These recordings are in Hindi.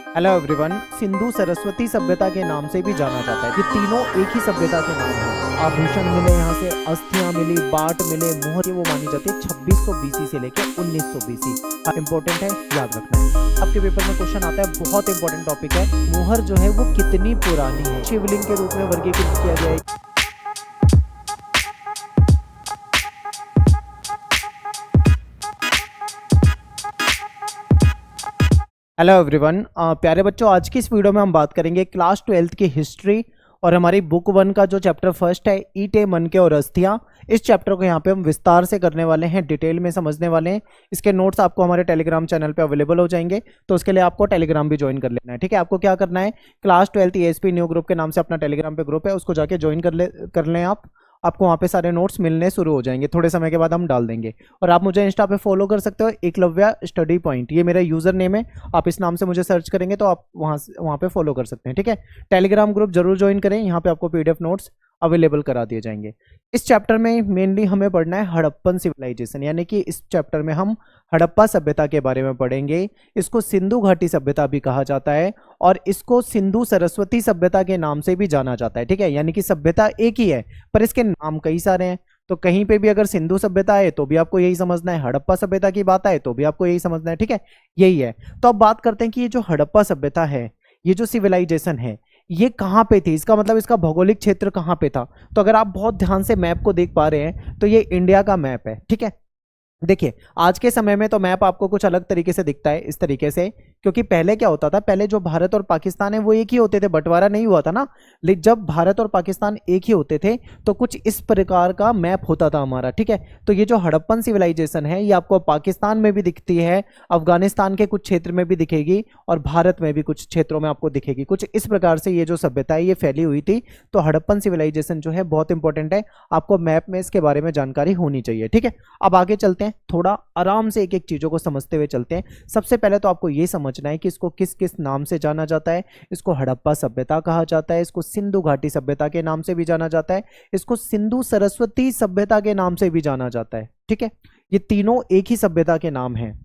Hello everyone. सिंधु सरस्वती सभ्यता के नाम से भी जाना जाता है। ये तीनों एक ही सभ्यता के नाम हैं। आभूषण मिले, यहाँ से अस्थियां मिली, बाट मिले, मोहर, ये वो मानी जाती है 2600 बीसी से लेकर 1900 बीसी। इंपॉर्टेंट है, याद रखना है। आपके पेपर में क्वेश्चन आता है, बहुत इंपॉर्टेंट टॉपिक है। मोहर जो है वो कितनी पुरानी है, शिवलिंग के रूप में वर्गीकृत किया गया है। Hello everyone. प्यारे बच्चों, आज की इस वीडियो में हम बात करेंगे क्लास 12th की हिस्ट्री और हमारी बुक 1 का जो चैप्टर फर्स्ट है, ईंटें, मनके और अस्थियां। इस चैप्टर को यहाँ पे हम विस्तार से करने वाले हैं, डिटेल में समझने वाले हैं। इसके नोट्स आपको हमारे टेलीग्राम चैनल पे अवेलेबल हो जाएंगे, तो उसके लिए आपको टेलीग्राम भी ज्वाइन कर लेना है। ठीक है, आपको क्या करना है, class 12th ASP new group के नाम से अपना टेलीग्राम पे ग्रुप है, उसको जाके ज्वाइन कर लें आप। आपको वहाँ पे सारे नोट्स मिलने शुरू हो जाएंगे, थोड़े समय के बाद हम डाल देंगे। और आप मुझे इंस्टा पे फॉलो कर सकते हो, एकलव्य स्टडी पॉइंट, ये मेरा यूजर नेम है। आप इस नाम से मुझे सर्च करेंगे तो आप वहाँ पे फॉलो कर सकते हैं। ठीक है, टेलीग्राम ग्रुप जरूर ज्वाइन करें, यहाँ पे आपको पीडीएफ नोट्स अवेलेबल करा दिए जाएंगे। इस चैप्टर में मेनली हमें पढ़ना है हड़प्पन सिविलाइजेशन, यानी कि इस चैप्टर में हम हड़प्पा सभ्यता के बारे में पढ़ेंगे। इसको सिंधु घाटी सभ्यता भी कहा जाता है और इसको सिंधु सरस्वती सभ्यता के नाम से भी जाना जाता है। ठीक है, यानी कि सभ्यता एक ही है पर इसके नाम कई सारे हैं। तो कहीं पे भी अगर सिंधु सभ्यता है तो भी आपको यही समझना है, हड़प्पा सभ्यता की बात आए तो भी आपको यही समझना है। ठीक है, यही है। तो अब बात करते हैं कि ये जो हड़प्पा सभ्यता है, ये जो सिविलाइजेशन है, ये कहाँ पे थी, इसका मतलब इसका भौगोलिक क्षेत्र कहाँ पे था। तो अगर आप बहुत ध्यान से मैप को देख पा रहे हैं तो ये इंडिया का मैप है। ठीक है, देखिए आज के समय में तो मैप आपको कुछ अलग तरीके से दिखता है, इस तरीके से, क्योंकि पहले क्या होता था, पहले जो भारत और पाकिस्तान है वो एक ही होते थे, बंटवारा नहीं हुआ था ना। लेकिन जब भारत और पाकिस्तान एक ही होते थे तो कुछ इस प्रकार का मैप होता था हमारा। ठीक है, तो ये जो हड़प्पन सिविलाइजेशन है ये आपको पाकिस्तान में भी दिखती है, अफगानिस्तान के कुछ क्षेत्र में भी दिखेगी और भारत में भी कुछ क्षेत्रों में आपको दिखेगी। कुछ इस प्रकार से ये जो सभ्यता है ये फैली हुई थी। तो हड़प्पन सिविलाइजेशन जो है बहुत इंपॉर्टेंट है, आपको मैप में इसके बारे में जानकारी होनी चाहिए। ठीक है, अब आगे चलते हैं, थोड़ा आराम से एक एक चीजों को समझते हुए चलते हैं। सबसे पहले तो आपको यह समझना है कि इसको किस किस नाम से जाना जाता है। इसको हड़प्पा सभ्यता कहा जाता है, इसको सिंधु घाटी सभ्यता के नाम से भी जाना जाता है, इसको सिंधु सरस्वती सभ्यता के नाम से भी जाना जाता है। ठीक है, ये तीनों एक ही सभ्यता के नाम हैं।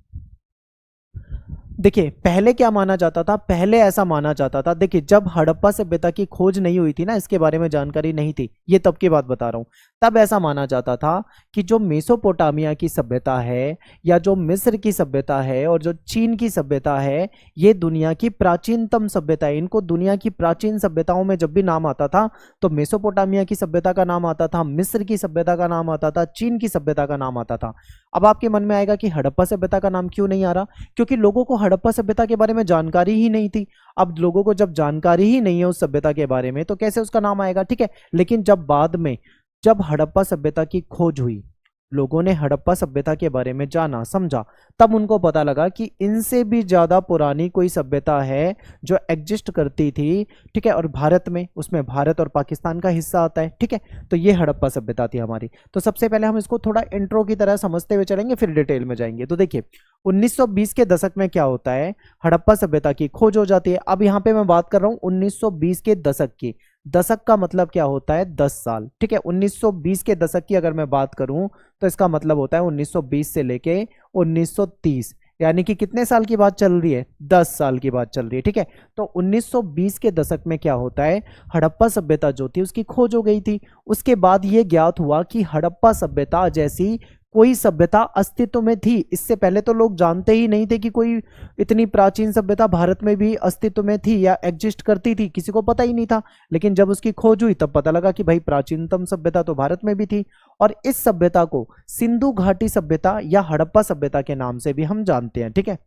देखिए पहले क्या माना जाता था, पहले ऐसा माना जाता था, देखिए जब हड़प्पा सभ्यता की खोज नहीं हुई थी ना, इसके बारे में जानकारी नहीं थी, ये तब की बात बता रहा हूं। तब ऐसा माना जाता था कि जो मेसोपोटामिया की सभ्यता है या जो मिस्र की सभ्यता है और जो चीन की सभ्यता है, ये दुनिया की प्राचीनतम सभ्यता है। इनको दुनिया की प्राचीन सभ्यताओं में जब भी नाम आता था तो मेसोपोटामिया की सभ्यता का नाम आता था, मिस्र की सभ्यता का नाम आता था, चीन की सभ्यता का नाम आता था। अब आपके मन में आएगा कि हड़प्पा सभ्यता का नाम क्यों नहीं आ रहा, क्योंकि लोगों को हड़प्पा सभ्यता के बारे में जानकारी ही नहीं थी। अब लोगों को जब जानकारी ही नहीं है उस सभ्यता के बारे में तो कैसे उसका नाम आएगा। ठीक है, लेकिन जब बाद में जब हड़प्पा सभ्यता की खोज हुई, लोगों ने हड़प्पा सभ्यता के बारे में जाना समझा, तब उनको पता लगा कि इनसे भी ज्यादा पुरानी कोई सभ्यता है जो एग्जिस्ट करती थी। ठीक है, और भारत में, उसमें भारत और पाकिस्तान का हिस्सा आता है। ठीक है, तो ये हड़प्पा सभ्यता थी हमारी। तो सबसे पहले हम इसको थोड़ा इंट्रो की तरह समझते हुए चलेंगे, फिर डिटेल में जाएंगे। तो देखिए 1920 के दशक में क्या होता है, हड़प्पा सभ्यता की खोज हो जाती है। अब यहाँ पे मैं बात कर रहा हूँ 1920 के दशक की। दशक का मतलब क्या होता है, 10 साल। ठीक है, 1920 के दशक की अगर मैं बात करूं तो इसका मतलब होता है 1920 से लेके 1930, यानी कि कितने साल की बात चल रही है, 10 साल की बात चल रही है। ठीक है, तो 1920 के दशक में क्या होता है, हड़प्पा सभ्यता जो थी उसकी खोज हो गई थी। उसके बाद यह ज्ञात हुआ कि हड़प्पा सभ्यता जैसी कोई सभ्यता अस्तित्व में थी। इससे पहले तो लोग जानते ही नहीं थे कि कोई इतनी प्राचीन सभ्यता भारत में भी अस्तित्व में थी या एग्जिस्ट करती थी, किसी को पता ही नहीं था। लेकिन जब उसकी खोज हुई तब पता लगा कि भाई प्राचीनतम सभ्यता तो भारत में भी थी। और इस सभ्यता को सिंधु घाटी सभ्यता या हड़प्पा सभ्यता के नाम से भी हम जानते हैं। ठीक है,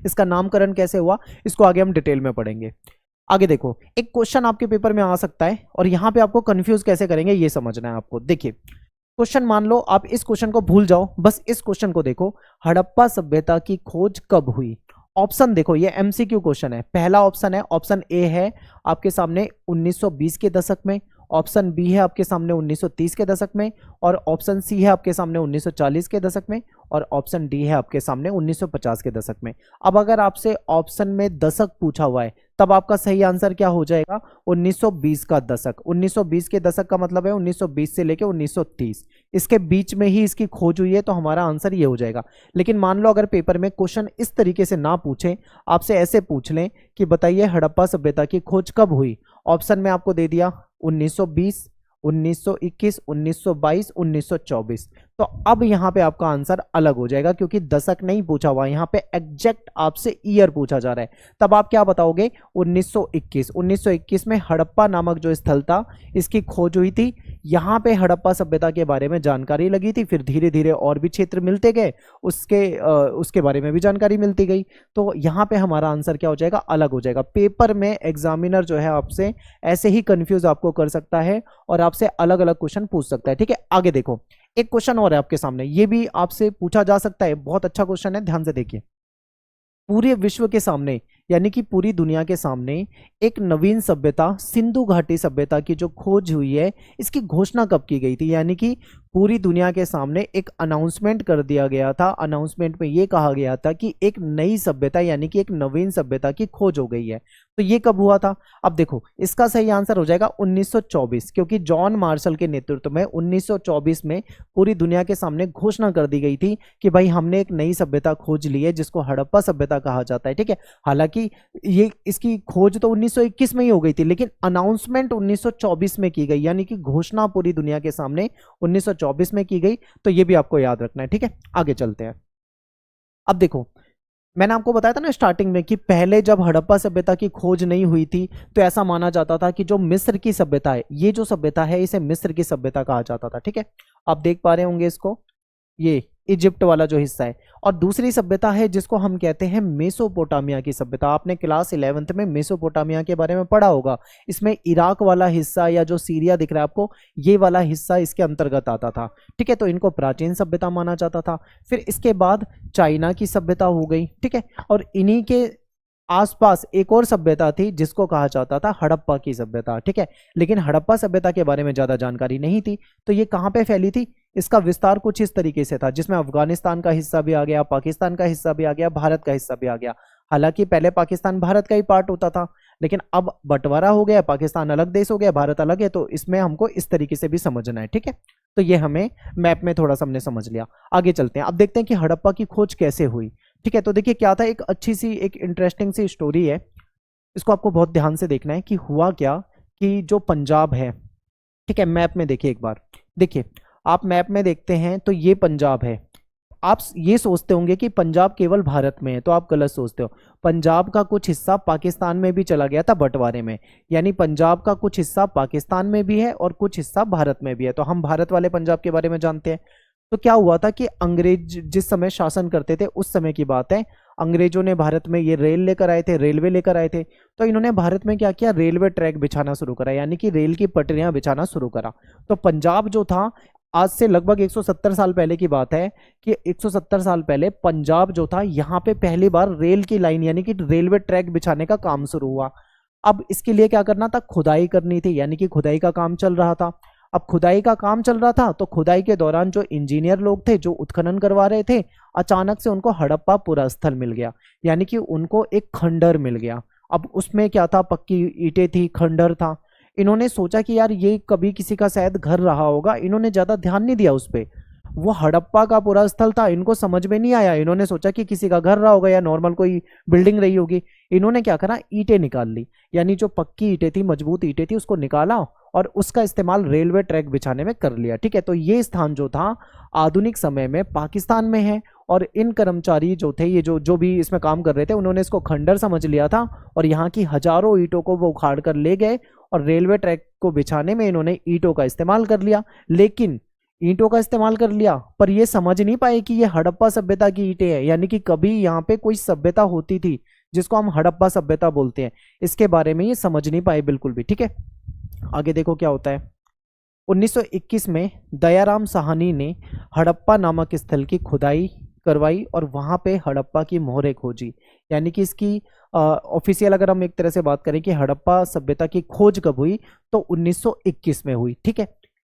इसका नामकरण कैसे हुआ इसको आगे हम डिटेल में पढ़ेंगे। आगे देखो, एक क्वेश्चन आपके पेपर में आ सकता है और यहां पे आपको कंफ्यूज कैसे करेंगे ये समझना है आपको। देखिए क्वेश्चन, मान लो आप इस क्वेश्चन को भूल जाओ, बस इस क्वेश्चन को देखो, हड़प्पा सभ्यता की खोज कब हुई। ऑप्शन देखो, ये एमसीक्यू क्वेश्चन है। पहला ऑप्शन है, ऑप्शन ए है आपके सामने 1920 के दशक में। ऑप्शन बी है आपके सामने 1930 के दशक में, और ऑप्शन सी है आपके सामने 1940 के दशक में, और ऑप्शन डी है आपके सामने 1950 के दशक में। अब अगर आपसे ऑप्शन में दशक पूछा हुआ है तब आपका सही आंसर क्या हो जाएगा? 1920 का दशक। 1920 के दशक का मतलब है 1920 से लेके 1930, इसके बीच में ही इसकी खोज हुई है, तो हमारा आंसर ये हो जाएगा। लेकिन मान लो अगर पेपर में क्वेश्चन इस तरीके से ना पूछे, आपसे ऐसे पूछ लें कि बताइए हड़प्पा सभ्यता की खोज कब हुई, ऑप्शन में आपको दे दिया 1920, 1921, 1922, 1924, तो अब यहाँ पे आपका आंसर अलग हो जाएगा, क्योंकि दशक नहीं पूछा हुआ, यहाँ पे एग्जैक्ट आपसे ईयर पूछा जा रहा है। तब आप क्या बताओगे? 1921। 1921 में हड़प्पा नामक जो स्थल था इसकी खोज हुई थी, यहाँ पे हड़प्पा सभ्यता के बारे में जानकारी लगी थी, फिर धीरे धीरे और भी क्षेत्र मिलते गए, उसके बारे में भी जानकारी मिलती गई, तो यहाँ पे हमारा आंसर क्या हो जाएगा? अलग हो जाएगा। पेपर में एग्जामिनर जो है आपसे ऐसे ही कंफ्यूज आपको कर सकता है और आपसे अलग अलग क्वेश्चन पूछ सकता है। ठीक है, आगे देखो, एक क्वेश्चन और है आपके सामने, ये भी आपसे पूछा जा सकता है, बहुत अच्छा क्वेश्चन है, ध्यान से देखिए। पूरे विश्व के सामने यानी कि पूरी दुनिया के सामने एक नवीन सभ्यता सिंधु घाटी सभ्यता की जो खोज हुई है इसकी घोषणा कब की गई थी? यानी कि पूरी दुनिया के सामने एक अनाउंसमेंट कर दिया गया था, अनाउंसमेंट में ये कहा गया था कि एक नई सभ्यता यानी कि एक नवीन सभ्यता की खोज हो गई है। तो ये कब हुआ था? अब देखो, इसका सही आंसर हो जाएगा 1924, क्योंकि जॉन मार्शल के नेतृत्व में 1924 में पूरी दुनिया के सामने घोषणा कर दी गई थी कि भाई हमने एक नई सभ्यता खोज ली है जिसको हड़प्पा सभ्यता कहा जाता है। ठीक है, हालांकि ये इसकी खोज तो 1921 में ही हो गई थी, लेकिन अनाउंसमेंट 1924 में की गई, यानी कि घोषणा पूरी दुनिया के सामने 1924 में की गई। तो ये भी आपको याद रखना है। ठीक है, आगे चलते हैं। अब देखो, मैंने आपको बताया था ना स्टार्टिंग में कि पहले जब हड़प्पा सभ्यता की खोज नहीं हुई थी तो ऐसा माना जाता था कि जो मिस्र की सभ्यता है, ये जो सभ्यता है इसे मिस्र की सभ्यता कहा जाता था। ठीक है, आप देख पा रहे होंगे इसको, ये इजिप्ट वाला जो हिस्सा है। और दूसरी सभ्यता है जिसको हम कहते हैं मेसोपोटामिया की सभ्यता। आपने क्लास 11th में मेसोपोटामिया के बारे में पढ़ा होगा। इसमें इराक वाला हिस्सा या जो सीरिया दिख रहा है आपको, ये वाला हिस्सा इसके अंतर्गत आता था। ठीक है, तो इनको प्राचीन सभ्यता माना जाता था। फिर इसके बाद चाइना की सभ्यता हो गई। ठीक है, और इन्हीं के आसपास एक और सभ्यता थी जिसको कहा जाता था हड़प्पा की सभ्यता। ठीक है, लेकिन हड़प्पा सभ्यता के बारे में ज्यादा जानकारी नहीं थी। तो ये कहाँ पे फैली थी? इसका विस्तार कुछ इस तरीके से था, जिसमें अफगानिस्तान का हिस्सा भी आ गया, पाकिस्तान का हिस्सा भी आ गया, भारत का हिस्सा भी आ गया। हालांकि पहले पाकिस्तान भारत का ही पार्ट होता था, लेकिन अब बंटवारा हो गया, पाकिस्तान अलग देश हो गया, भारत अलग है, तो इसमें हमको इस तरीके से भी समझना है। ठीक है, तो ये हमें मैप में थोड़ा सा हमने समझ लिया। आगे चलते हैं, अब देखते हैं कि हड़प्पा की खोज कैसे हुई। ठीक है, तो देखिए क्या था, एक अच्छी सी एक इंटरेस्टिंग सी स्टोरी है, इसको आपको बहुत ध्यान से देखना है कि हुआ क्या। कि जो पंजाब है, ठीक है, मैप में देखिए एक बार, देखिए आप मैप में देखते हैं तो ये पंजाब है। आप ये सोचते होंगे कि पंजाब केवल भारत में है, तो आप गलत सोचते हो। पंजाब का कुछ हिस्सा पाकिस्तान में भी चला गया था बंटवारे में, यानी पंजाब का कुछ हिस्सा पाकिस्तान में भी है और कुछ हिस्सा भारत में भी है। तो हम भारत वाले पंजाब के बारे में जानते हैं। तो क्या हुआ था कि अंग्रेज जिस समय शासन करते थे उस समय की बात है, अंग्रेजों ने भारत में ये रेल लेकर आए थे, रेलवे लेकर आए थे। तो इन्होंने भारत में क्या किया, रेलवे ट्रैक बिछाना शुरू करा, यानी कि रेल की पटरियां बिछाना शुरू करा। तो पंजाब जो था, आज से लगभग 170 साल पहले की बात है कि 170 साल पहले पंजाब जो था, यहाँ पे पहली बार रेल की लाइन यानी कि रेलवे ट्रैक बिछाने का काम शुरू हुआ। अब इसके लिए क्या करना था, खुदाई करनी थी, यानी कि खुदाई का काम चल रहा था। अब खुदाई का काम चल रहा था तो खुदाई के दौरान जो इंजीनियर लोग थे जो उत्खनन करवा रहे थे, अचानक से उनको हड़प्पा पुरास्थल मिल गया, यानी कि उनको एक खंडर मिल गया। अब उसमें क्या था, पक्की ईंटें थी, खंडर था। इन्होंने सोचा कि यार ये कभी किसी का शायद घर रहा होगा, इन्होंने ज्यादा ध्यान नहीं दिया उस पर। वो हड़प्पा का पूरा स्थल था, इनको समझ में नहीं आया, इन्होंने सोचा कि किसी का घर रहा होगा या नॉर्मल कोई बिल्डिंग रही होगी। इन्होंने क्या करा, ईंटें निकाल ली, यानी जो पक्की ईंटें थी, मजबूत ईंटें थी, उसको निकाला और उसका इस्तेमाल रेलवे ट्रैक बिछाने में कर लिया। ठीक है, तो ये स्थान जो था आधुनिक समय में पाकिस्तान में है। और इन कर्मचारी जो थे, ये जो भी इसमें काम कर रहे थे, उन्होंने इसको खंडर समझ लिया था और यहाँ की हजारों ईंटों को वो उखाड़ कर ले गए और रेलवे ट्रैक को बिछाने में इन्होंने ईंटों का इस्तेमाल कर लिया। लेकिन ईंटों का इस्तेमाल कर लिया पर ये समझ नहीं पाए कि ये हड़प्पा सभ्यता की ईंटें हैं, यानी कि कभी यहाँ पे कोई सभ्यता होती थी जिसको हम हड़प्पा सभ्यता बोलते हैं, इसके बारे में ये समझ नहीं पाए बिल्कुल भी। ठीक है, आगे देखो क्या होता है। 1921 में दयाराम साहनी ने हड़प्पा नामक स्थल की खुदाई करवाई और वहां पे हड़प्पा की मोहरें खोजी, यानी कि इसकी ऑफिशियल अगर हम एक तरह से बात करें कि हड़प्पा सभ्यता की खोज कब हुई, तो 1921 में हुई। ठीक है,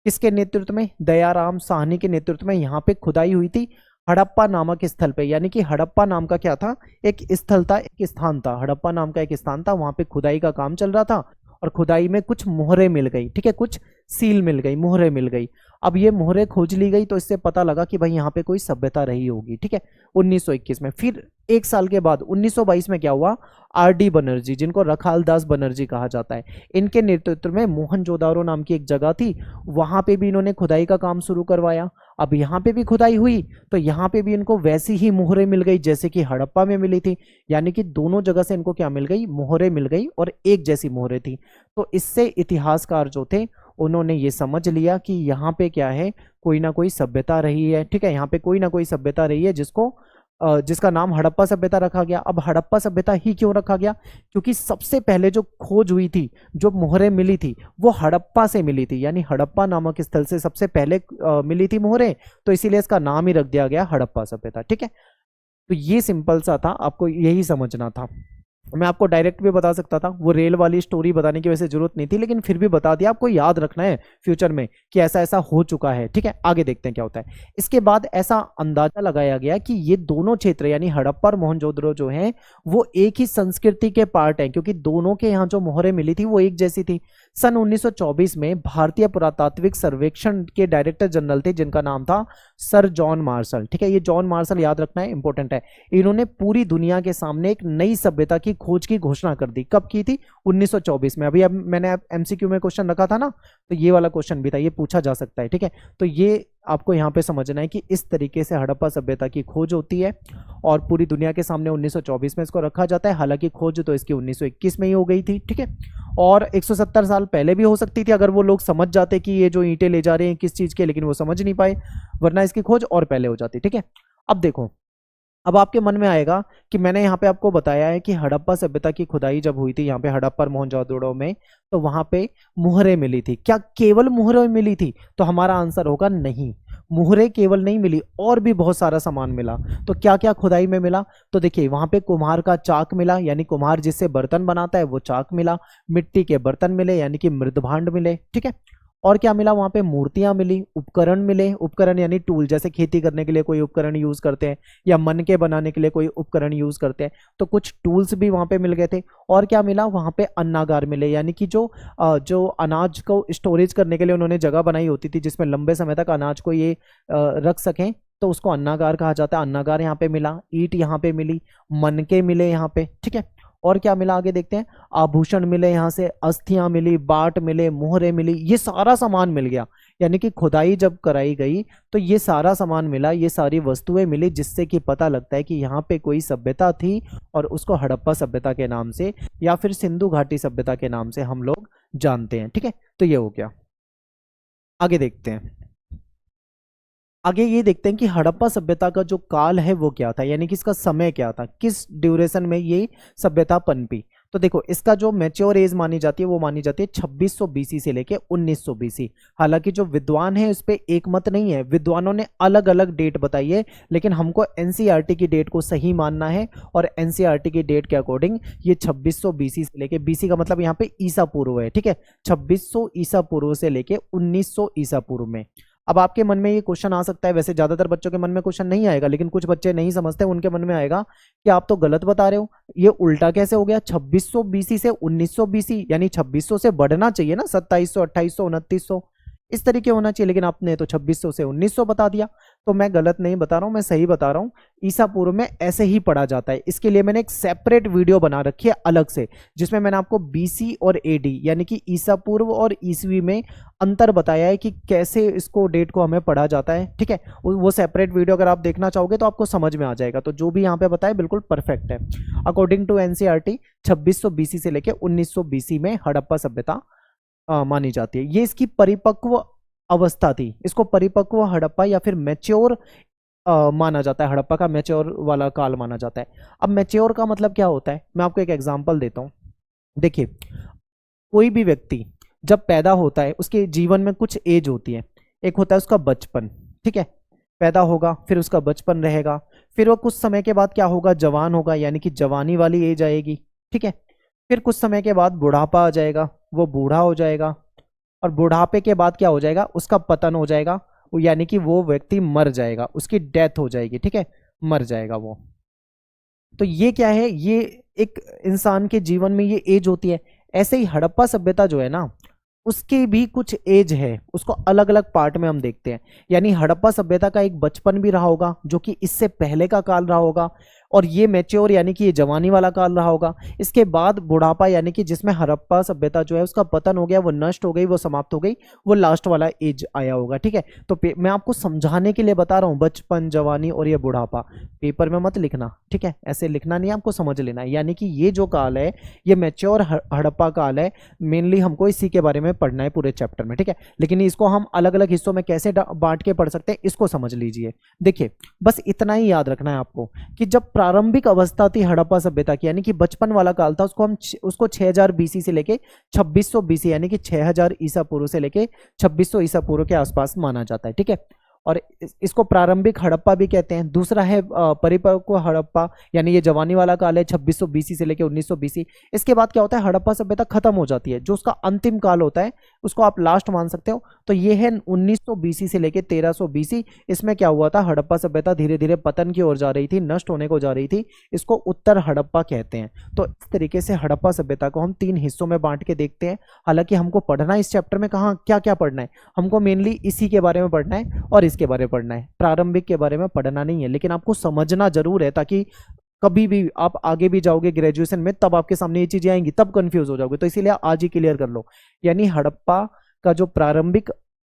किसके नेतृत्व में? दयाराम साहनी के नेतृत्व में यहाँ पे खुदाई हुई थी हड़प्पा नामक स्थल पे। यानी कि हड़प्पा नाम का क्या था? एक स्थल था, एक स्थान था। हड़प्पा नाम का एक स्थान था, वहां पे खुदाई का काम चल रहा था और खुदाई में कुछ मोहरें मिल गई। ठीक है, कुछ सील मिल गई, मोहरें मिल गई। अब ये मोहरें खोज ली गई तो इससे पता लगा कि भाई यहाँ पे कोई सभ्यता रही होगी। ठीक है, 1921 में। फिर एक साल के बाद 1922 में क्या हुआ? आर.डी. बनर्जी, जिनको रखालदास बनर्जी कहा जाता है, इनके नेतृत्व में मोहनजोदारो नाम की एक जगह थी, वहां पे भी इन्होंने खुदाई का काम शुरू करवाया। अब यहाँ पे भी खुदाई हुई तो यहाँ पे भी इनको वैसी ही मोहरें मिल गई जैसे कि हड़प्पा में मिली थी। यानी कि दोनों जगह से इनको क्या मिल गई? मोहरें मिल गई और एक जैसी मोहरें थी। तो इससे इतिहासकार जो थे उन्होंने ये समझ लिया कि यहाँ पे क्या है, कोई ना कोई सभ्यता रही है। ठीक है, यहाँ पे कोई ना कोई सभ्यता रही है जिसका नाम हड़प्पा सभ्यता रखा गया। अब हड़प्पा सभ्यता ही क्यों रखा गया? क्योंकि सबसे पहले जो खोज हुई थी, जो मोहरें मिली थी, वो हड़प्पा से मिली थी। यानी हड़प्पा नामक स्थल से सबसे पहले मिली थी मोहरें, तो इसीलिए इसका नाम ही रख दिया गया हड़प्पा सभ्यता। ठीक है, तो ये सिंपल सा था, आपको यही समझना था। मैं आपको डायरेक्ट भी बता सकता था, वो रेल वाली स्टोरी बताने की वैसे जरूरत नहीं थी, लेकिन फिर भी बता दिया। आपको याद रखना है फ्यूचर में कि ऐसा ऐसा हो चुका है। ठीक है, आगे देखते हैं क्या होता है। इसके बाद ऐसा अंदाजा लगाया गया कि ये दोनों क्षेत्र यानी हड़प्पा और मोहनजोदड़ो जो हैं वो एक ही संस्कृति के पार्ट हैं, क्योंकि दोनों के यहाँ जो मोहरें मिली थी वो एक जैसी थी। सन 1924 में भारतीय पुरातात्विक सर्वेक्षण के डायरेक्टर जनरल थे जिनका नाम था सर जॉन मार्शल। ठीक है, ये जॉन मार्शल याद रखना है, इंपॉर्टेंट है। इन्होंने पूरी दुनिया के सामने एक नई सभ्यता की खोज की घोषणा कर दी। कब की थी? 1924 में। अभी अब मैंने एमसीक्यू में क्वेश्चन रखा था ना, तो ये वाला क्वेश्चन भी था, ये पूछा जा सकता है। ठीक है, तो ये आपको यहाँ पे समझना है कि इस तरीके से हड़प्पा सभ्यता की खोज होती है और पूरी दुनिया के सामने 1924 में इसको रखा जाता है। हालांकि खोज तो इसकी 1921 में ही हो गई थी। ठीक है, और 170 साल पहले भी हो सकती थी अगर वो लोग समझ जाते कि ये जो ईंटें ले जा रहे हैं किस चीज के, लेकिन वो समझ नहीं पाए, वरना इसकी खोज और पहले हो जाती। ठीक है, अब देखो, अब आपके मन में आएगा कि मैंने यहाँ पे आपको बताया है कि हड़प्पा सभ्यता की खुदाई जब हुई थी यहाँ पे हड़प्पा और मोहनजोदड़ो में, तो वहां पे मुहरें मिली थी। क्या केवल मुहरें मिली थी? तो हमारा आंसर होगा नहीं, मुहरें केवल नहीं मिली, और भी बहुत सारा सामान मिला। तो क्या क्या खुदाई में मिला? तो देखिए, वहां पे कुम्हार का चाक मिला, यानी कुम्हार जिससे बर्तन बनाता है वो चाक मिला। मिट्टी के बर्तन मिले, यानी कि मृदभांड मिले। ठीक है, और क्या मिला? वहां पे मूर्तियां मिली, उपकरण मिले। उपकरण यानी टूल, जैसे खेती करने के लिए कोई उपकरण यूज करते हैं या मनके बनाने के लिए कोई उपकरण यूज करते हैं, तो कुछ टूल्स भी वहां पे मिल गए थे। और क्या मिला? वहां पे अन्नागार मिले, यानी कि जो अनाज को स्टोरेज करने के लिए उन्होंने जगह बनाई होती थी जिसमें लंबे समय तक अनाज को ये रख सकें, तो उसको अन्नागार कहा जाता है। अन्नागार यहाँ पे मिला, ईंट यहाँ पे मिली, मनके मिले यहाँ पे। ठीक है, और क्या मिला आगे देखते हैं। आभूषण मिले, यहाँ से अस्थियां मिली, बाट मिले, मोहरें मिली, ये सारा सामान मिल गया। यानी कि खुदाई जब कराई गई तो ये सारा सामान मिला, ये सारी वस्तुएं मिली, जिससे कि पता लगता है कि यहाँ पे कोई सभ्यता थी और उसको हड़प्पा सभ्यता के नाम से या फिर सिंधु घाटी सभ्यता के नाम से हम लोग जानते हैं। ठीक है, तो ये हो गया। आगे देखते हैं, आगे ये देखते हैं कि हड़प्पा सभ्यता का जो काल है वो क्या था, यानी कि इसका समय क्या था, किस ड्यूरेशन में ये सभ्यता पनपी। तो देखो, इसका जो मैच्योर एज मानी जाती है वो मानी जाती है 2600 बीसी से लेके 1900 बीसी। हालांकि जो विद्वान है उस पर एक मत नहीं है, विद्वानों ने अलग अलग डेट बताई है, लेकिन हमको एनसीईआरटी की डेट को सही मानना है और एनसीईआरटी की डेट के अकॉर्डिंग ये 2600 बीसी से लेके, बीसी का मतलब यहाँ पे ईसा पूर्व है। ठीक है, 2600 ईसा पूर्व से लेके 1900 ईसा पूर्व में। अब आपके मन में ये क्वेश्चन आ सकता है, वैसे ज्यादातर बच्चों के मन में क्वेश्चन नहीं आएगा, लेकिन कुछ बच्चे नहीं समझते, उनके मन में आएगा कि आप तो गलत बता रहे हो, ये उल्टा कैसे हो गया? 2600 बीसी से 1900 बीसी, यानी 2600 से बढ़ना चाहिए ना, 2700, 2800, 2900 इस तरीके होना चाहिए, लेकिन आपने तो 2600 से 1900 बता दिया। तो मैं गलत नहीं बता रहा हूं, मैं सही बता रहा हूं। ईसा पूर्व में ऐसे ही पढ़ा जाता है। इसके लिए मैंने एक सेपरेट वीडियो बना रखी है अलग से, जिसमें मैंने आपको बीसी और एडी यानी कि ईसा पूर्व और ईसवी में अंतर बताया है कि कैसे इसको डेट को हमें पढ़ा जाता है। ठीक है, वो सेपरेट वीडियो अगर आप देखना चाहोगे तो आपको समझ में आ जाएगा। तो जो भी यहाँ पे बताया बिल्कुल परफेक्ट है। अकॉर्डिंग टू एनसीईआरटी 2600 बीसी से लेकर 1900 बीसी में हड़प्पा सभ्यता मानी जाती है। ये इसकी परिपक्व अवस्था थी, इसको परिपक्व हड़प्पा या फिर मैच्योर माना जाता है। हड़प्पा का मैच्योर वाला काल माना जाता है। अब मैच्योर का मतलब क्या होता है, मैं आपको एक एग्जांपल देता हूं। देखिए, कोई भी व्यक्ति जब पैदा होता है उसके जीवन में कुछ एज होती है। एक होता है उसका बचपन, ठीक है, पैदा होगा, फिर उसका बचपन रहेगा, फिर वो कुछ समय के बाद क्या होगा, जवान होगा, यानी कि जवानी वाली एज आएगी। ठीक है। फिर कुछ समय के बाद बुढ़ापा आ जाएगा, वो बूढ़ा हो जाएगा, और बुढ़ापे के बाद क्या हो जाएगा, उसका पतन हो जाएगा, यानी कि वो व्यक्ति मर जाएगा, उसकी डेथ हो जाएगी, ठीक है, मर जाएगा वो। तो ये क्या है, ये एक इंसान के जीवन में ये एज होती है। ऐसे ही हड़प्पा सभ्यता जो है ना, उसकी भी कुछ एज है, उसको अलग अलग पार्ट में हम देखते हैं। यानी हड़प्पा सभ्यता का एक बचपन भी रहा होगा जो कि इससे पहले का काल रहा होगा, और ये मैच्योर यानी कि ये जवानी वाला काल रहा होगा। इसके बाद बुढ़ापा यानी कि जिसमें हड़प्पा सभ्यता जो है उसका पतन हो गया, वो नष्ट हो गई, वो समाप्त हो गई, वो लास्ट वाला एज आया होगा, ठीक है। तो मैं आपको समझाने के लिए बता रहा हूँ, बचपन, जवानी और ये बुढ़ापा। पेपर में मत लिखना, ठीक है, ऐसे लिखना नहीं, आपको समझ लेना है। यानी कि ये जो काल है ये मैच्योर हड़प्पा काल है, मेनली हमको इसी के बारे में पढ़ना है पूरे चैप्टर में, ठीक है। लेकिन इसको हम अलग अलग हिस्सों में कैसे बांट के पढ़ सकते हैं, इसको समझ लीजिए। देखिए, बस इतना ही याद रखना है आपको कि जब प्रारंभिक अवस्था थी हड़प्पा सभ्यता की, यानी कि बचपन वाला काल था, उसको 6000 बीसी से लेके 2600 बीसी यानी कि 6000 ईसा पूर्व से लेके 2600 ईसा पूर्व के आसपास माना जाता है, ठीक है। और इसको प्रारंभिक हड़प्पा भी कहते हैं। दूसरा है परिपक्व हड़प्पा, यानी ये जवानी वाला काल है 2600 बीसी से लेके 1900 बीसी। इसके बाद क्या होता है, हड़प्पा सभ्यता खत्म हो जाती है, जो उसका अंतिम काल होता है उसको आप लास्ट मान सकते हो। तो ये है 1900 बीसी से लेके 1300 बीसी। इसमें क्या हुआ था, हड़प्पा सभ्यता धीरे धीरे पतन की ओर जा रही थी, नष्ट होने को जा रही थी, इसको उत्तर हड़प्पा कहते हैं। तो इस तरीके से हड़प्पा सभ्यता को हम 3 हिस्सों में बांट के देखते हैं। हालांकि हमको पढ़ना इस चैप्टर में कहाँ क्या क्या पढ़ना है, हमको मेनली इसी के बारे में पढ़ना है और इसके बारे में पढ़ना है, प्रारंभिक के बारे में पढ़ना नहीं है। लेकिन आपको समझना जरूर है, ताकि कभी भी आप आगे भी जाओगे ग्रेजुएशन में, तब आपके सामने ये चीजें आएंगी, तब कंफ्यूज हो जाओगे। तो इसीलिए आज ही क्लियर कर लो। यानी हड़प्पा का जो प्रारंभिक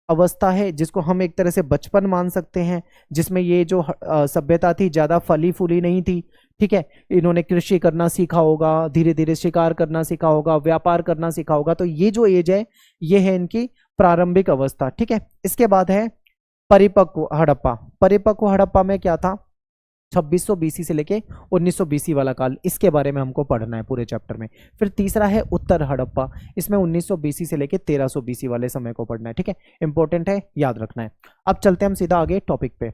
अवस्था है, जिसको हम एक तरह से बचपन मान सकते हैं, जिसमें ये जो सभ्यता थी ज्यादा फली फूली नहीं थी, ठीक है। इन्होंने कृषि करना सीखा होगा, धीरे धीरे शिकार करना सीखा होगा, व्यापार करना सीखा होगा। तो ये जो एज है ये है इनकी प्रारंभिक अवस्था, ठीक है। इसके बाद है परिपक्व हड़प्पा। परिपक्व हड़प्पा में क्या था, 2600 बीसी से लेके 1900 बीसी वाला काल, इसके बारे में हमको पढ़ना है पूरे चैप्टर में। फिर तीसरा है उत्तर हड़प्पा, इसमें 1900 बीसी से लेके 1300 बीसी वाले समय को पढ़ना है, ठीक है। इंपॉर्टेंट है, याद रखना है। अब चलते हैं हम सीधा आगे टॉपिक पे।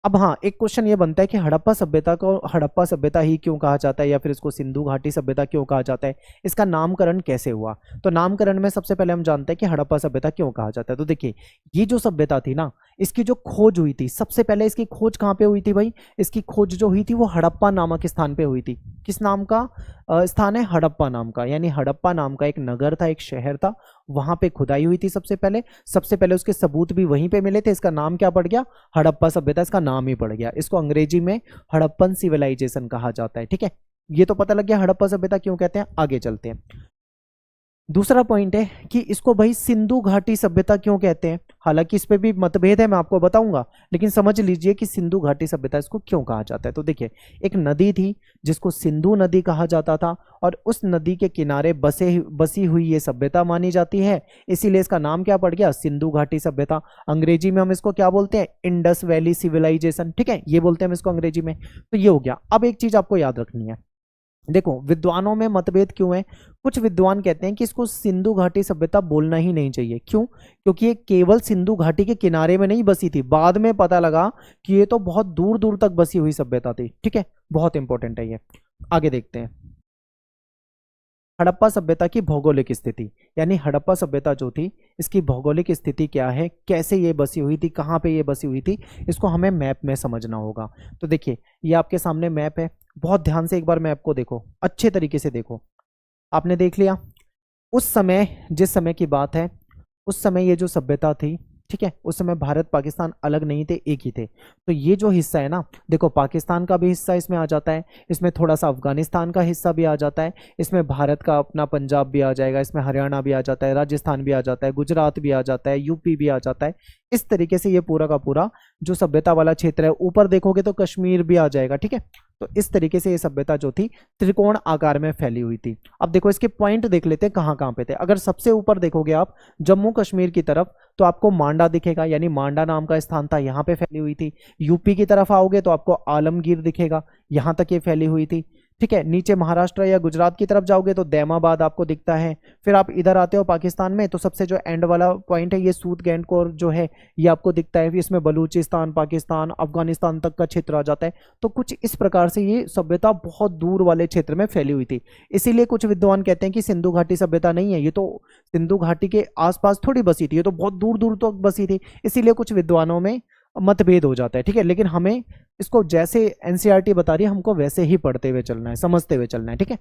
अब हाँ, एक क्वेश्चन ये बनता है कि हड़प्पा सभ्यता को हड़प्पा सभ्यता ही क्यों कहा जाता है, या फिर इसको सिंधु घाटी सभ्यता क्यों कहा जाता है, इसका नामकरण कैसे हुआ। तो नामकरण में सबसे पहले हम जानते हैं कि हड़प्पा सभ्यता क्यों कहा जाता है। तो देखिए, ये जो सभ्यता थी ना, इसकी जो खोज हुई थी, सबसे पहले इसकी खोज कहाँ पे हुई थी भाई, इसकी खोज जो हुई थी वो हड़प्पा नामक स्थान पे हुई थी। किस नाम का स्थान है, हड़प्पा नाम का। यानी हड़प्पा नाम का एक नगर था, एक शहर था, वहां पे खुदाई हुई थी सबसे पहले उसके सबूत भी वहीं पे मिले थे। इसका नाम क्या पड़ गया, हड़प्पा सभ्यता, इसका नाम ही पड़ गया। इसको अंग्रेजी में हड़प्पन सिविलाइजेशन कहा जाता है, ठीक है। ये तो पता लग गया हड़प्पा सभ्यता क्यों कहते हैं। आगे चलते हैं। दूसरा पॉइंट है कि इसको भाई सिंधु घाटी सभ्यता क्यों कहते हैं। हालांकि इस पे भी मतभेद है, मैं आपको बताऊंगा, लेकिन समझ लीजिए कि सिंधु घाटी सभ्यता इसको क्यों कहा जाता है। तो देखिए, एक नदी थी जिसको सिंधु नदी कहा जाता था, और उस नदी के किनारे बसी हुई ये सभ्यता मानी जाती है, इसीलिए इसका नाम क्या पड़ गया, सिंधु घाटी सभ्यता। अंग्रेजी में हम इसको क्या बोलते हैं, इंडस वैली सिविलाइजेशन, ठीक है, ये बोलते हैं हम इसको अंग्रेजी में। तो ये हो गया। अब एक चीज आपको याद रखनी है, देखो विद्वानों में मतभेद क्यों है। कुछ विद्वान कहते हैं कि इसको सिंधु घाटी सभ्यता बोलना ही नहीं चाहिए। क्यों, क्योंकि ये केवल सिंधु घाटी के किनारे में नहीं बसी थी, बाद में पता लगा कि ये तो बहुत दूर दूर तक बसी हुई सभ्यता थी, ठीक है। बहुत इंपॉर्टेंट है ये। आगे देखते हैं, हड़प्पा सभ्यता की भौगोलिक स्थिति। यानी हड़प्पा सभ्यता जो थी, इसकी भौगोलिक स्थिति क्या है, कैसे ये बसी हुई थी, कहाँ पे ये बसी हुई थी, इसको हमें मैप में समझना होगा। तो देखिए, ये आपके सामने मैप है, बहुत ध्यान से एक बार मैप को देखो, अच्छे तरीके से देखो। आपने देख लिया, उस समय, जिस समय की बात है, उस समय ये जो सभ्यता थी, ठीक है, उस समय भारत पाकिस्तान अलग नहीं थे, एक ही थे। तो ये जो हिस्सा है ना, देखो पाकिस्तान का भी हिस्सा इसमें आ जाता है, इसमें थोड़ा सा अफगानिस्तान का हिस्सा भी आ जाता है, इसमें भारत का अपना पंजाब भी आ जाएगा, इसमें हरियाणा भी आ जाता है, राजस्थान भी आ जाता है, गुजरात भी आ जाता है, यूपी भी आ जाता है। इस तरीके से ये पूरा का पूरा जो सभ्यता वाला क्षेत्र है, ऊपर देखोगे तो कश्मीर भी आ जाएगा, ठीक है। तो इस तरीके से ये सभ्यता जो थी त्रिकोण आकार में फैली हुई थी। अब देखो इसके पॉइंट देख लेते हैं कहाँ कहाँ पे थे। अगर सबसे ऊपर देखोगे आप जम्मू कश्मीर की तरफ, तो आपको मांडा दिखेगा, यानी मांडा नाम का स्थान था, यहाँ पे फैली हुई थी। यूपी की तरफ आओगे तो आपको आलमगीर दिखेगा, यहाँ तक ये फैली हुई थी, ठीक है। नीचे महाराष्ट्र या गुजरात की तरफ जाओगे तो दैमाबाद आपको दिखता है। फिर आप इधर आते हो पाकिस्तान में तो सबसे जो एंड वाला पॉइंट है ये सूदगैंडकोर जो है ये आपको दिखता है। इसमें बलूचिस्तान, पाकिस्तान, अफगानिस्तान तक का क्षेत्र आ जाता है। तो कुछ इस प्रकार से ये सभ्यता बहुत दूर वाले क्षेत्र में फैली हुई थी। इसीलिए कुछ विद्वान कहते हैं कि सिंधु घाटी सभ्यता नहीं है, ये तो सिंधु घाटी के आसपास थोड़ी बसी थी, ये तो बहुत दूर दूर तक बसी थी। इसीलिए कुछ विद्वानों में मतभेद हो जाता है। ठीक है, लेकिन हमें इसको जैसे एनसीईआरटी बता रही है हमको वैसे ही पढ़ते हुए चलना है, समझते हुए चलना है। ठीक है,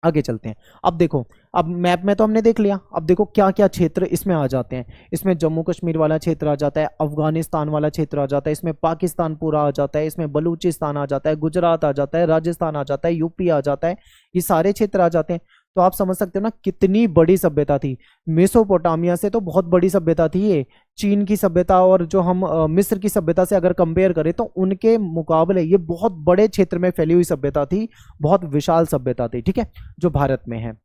आगे चलते हैं। अब देखो, अब मैप में तो हमने देख लिया, अब देखो क्या क्या क्षेत्र इसमें आ जाते हैं। इसमें जम्मू कश्मीर वाला क्षेत्र आ जाता है, अफगानिस्तान वाला क्षेत्र आ जाता है, इसमें पाकिस्तान पूरा आ जाता है, इसमें बलूचिस्तान आ जाता है, गुजरात आ जाता है, राजस्थान आ जाता है, यूपी आ जाता है, ये सारे क्षेत्र आ जाते हैं। तो आप समझ सकते हो ना कितनी बड़ी सभ्यता थी। मेसोपोटामिया से तो बहुत बड़ी सभ्यता थी ये। चीन की सभ्यता और जो हम मिस्र की सभ्यता से अगर कंपेयर करें तो उनके मुकाबले ये बहुत बड़े क्षेत्र में फैली हुई सभ्यता थी, बहुत विशाल सभ्यता थी। ठीक है, जो भारत में है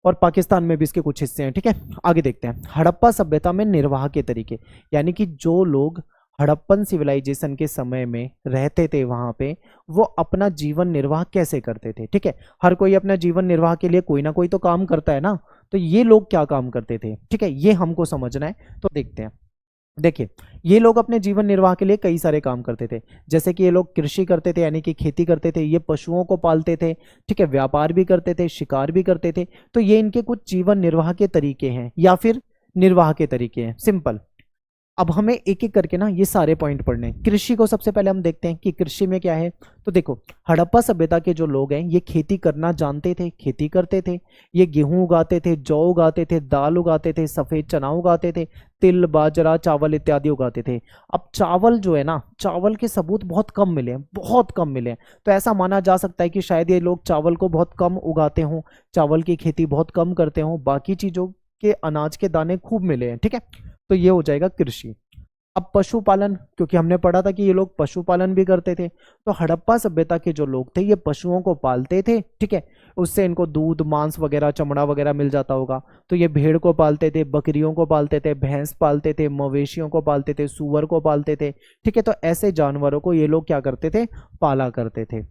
और पाकिस्तान में भी इसके कुछ हिस्से हैं। ठीक है, आगे देखते हैं। हड़प्पा सभ्यता में निर्वाह के तरीके, यानी कि जो लोग हड़प्पन सिविलाइजेशन के समय में रहते थे वहां पे, वो अपना जीवन निर्वाह कैसे करते थे। ठीक है, हर कोई अपना जीवन निर्वाह के लिए कोई ना कोई तो काम करता है ना, तो ये लोग क्या काम करते थे, ठीक है, ये हमको समझना है। तो देखते हैं। देखिए, ये लोग अपने जीवन निर्वाह के लिए कई सारे काम करते थे। जैसे कि ये लोग कृषि करते थे, यानी कि खेती करते थे, ये पशुओं को पालते थे, ठीक है, व्यापार भी करते थे, शिकार भी करते थे। तो ये इनके कुछ जीवन निर्वाह के तरीके हैं या फिर निर्वाह के तरीके हैं, सिंपल। अब हमें एक एक करके ना ये सारे पॉइंट पढ़ने हैं। कृषि को सबसे पहले हम देखते हैं कि कृषि में क्या है। तो देखो, हड़प्पा सभ्यता के जो लोग हैं ये खेती करना जानते थे, खेती करते थे। ये गेहूं उगाते थे, जौ उगाते थे, दाल उगाते थे, सफेद चना उगाते थे, तिल, बाजरा, चावल इत्यादि उगाते थे। अब चावल जो है ना, चावल के सबूत बहुत कम मिले हैं, बहुत कम मिले हैं। तो ऐसा माना जा सकता है कि शायद ये लोग चावल को बहुत कम उगाते हों, चावल की खेती बहुत कम करते हों, बाकी चीज़ों के अनाज के दाने खूब मिले हैं। ठीक है, तो ये हो जाएगा कृषि। अब पशुपालन, क्योंकि हमने पढ़ा था कि ये लोग पशुपालन भी करते थे, तो हड़प्पा सभ्यता के जो लोग थे ये पशुओं को पालते थे। ठीक है, उससे इनको दूध, मांस वगैरह, चमड़ा वगैरह मिल जाता होगा। तो ये भेड़ को पालते थे, बकरियों को पालते थे, भैंस पालते थे, मवेशियों को पालते थे, सूअर को पालते थे। ठीक है, तो ऐसे जानवरों को ये लोग क्या करते थे, पाला करते थे।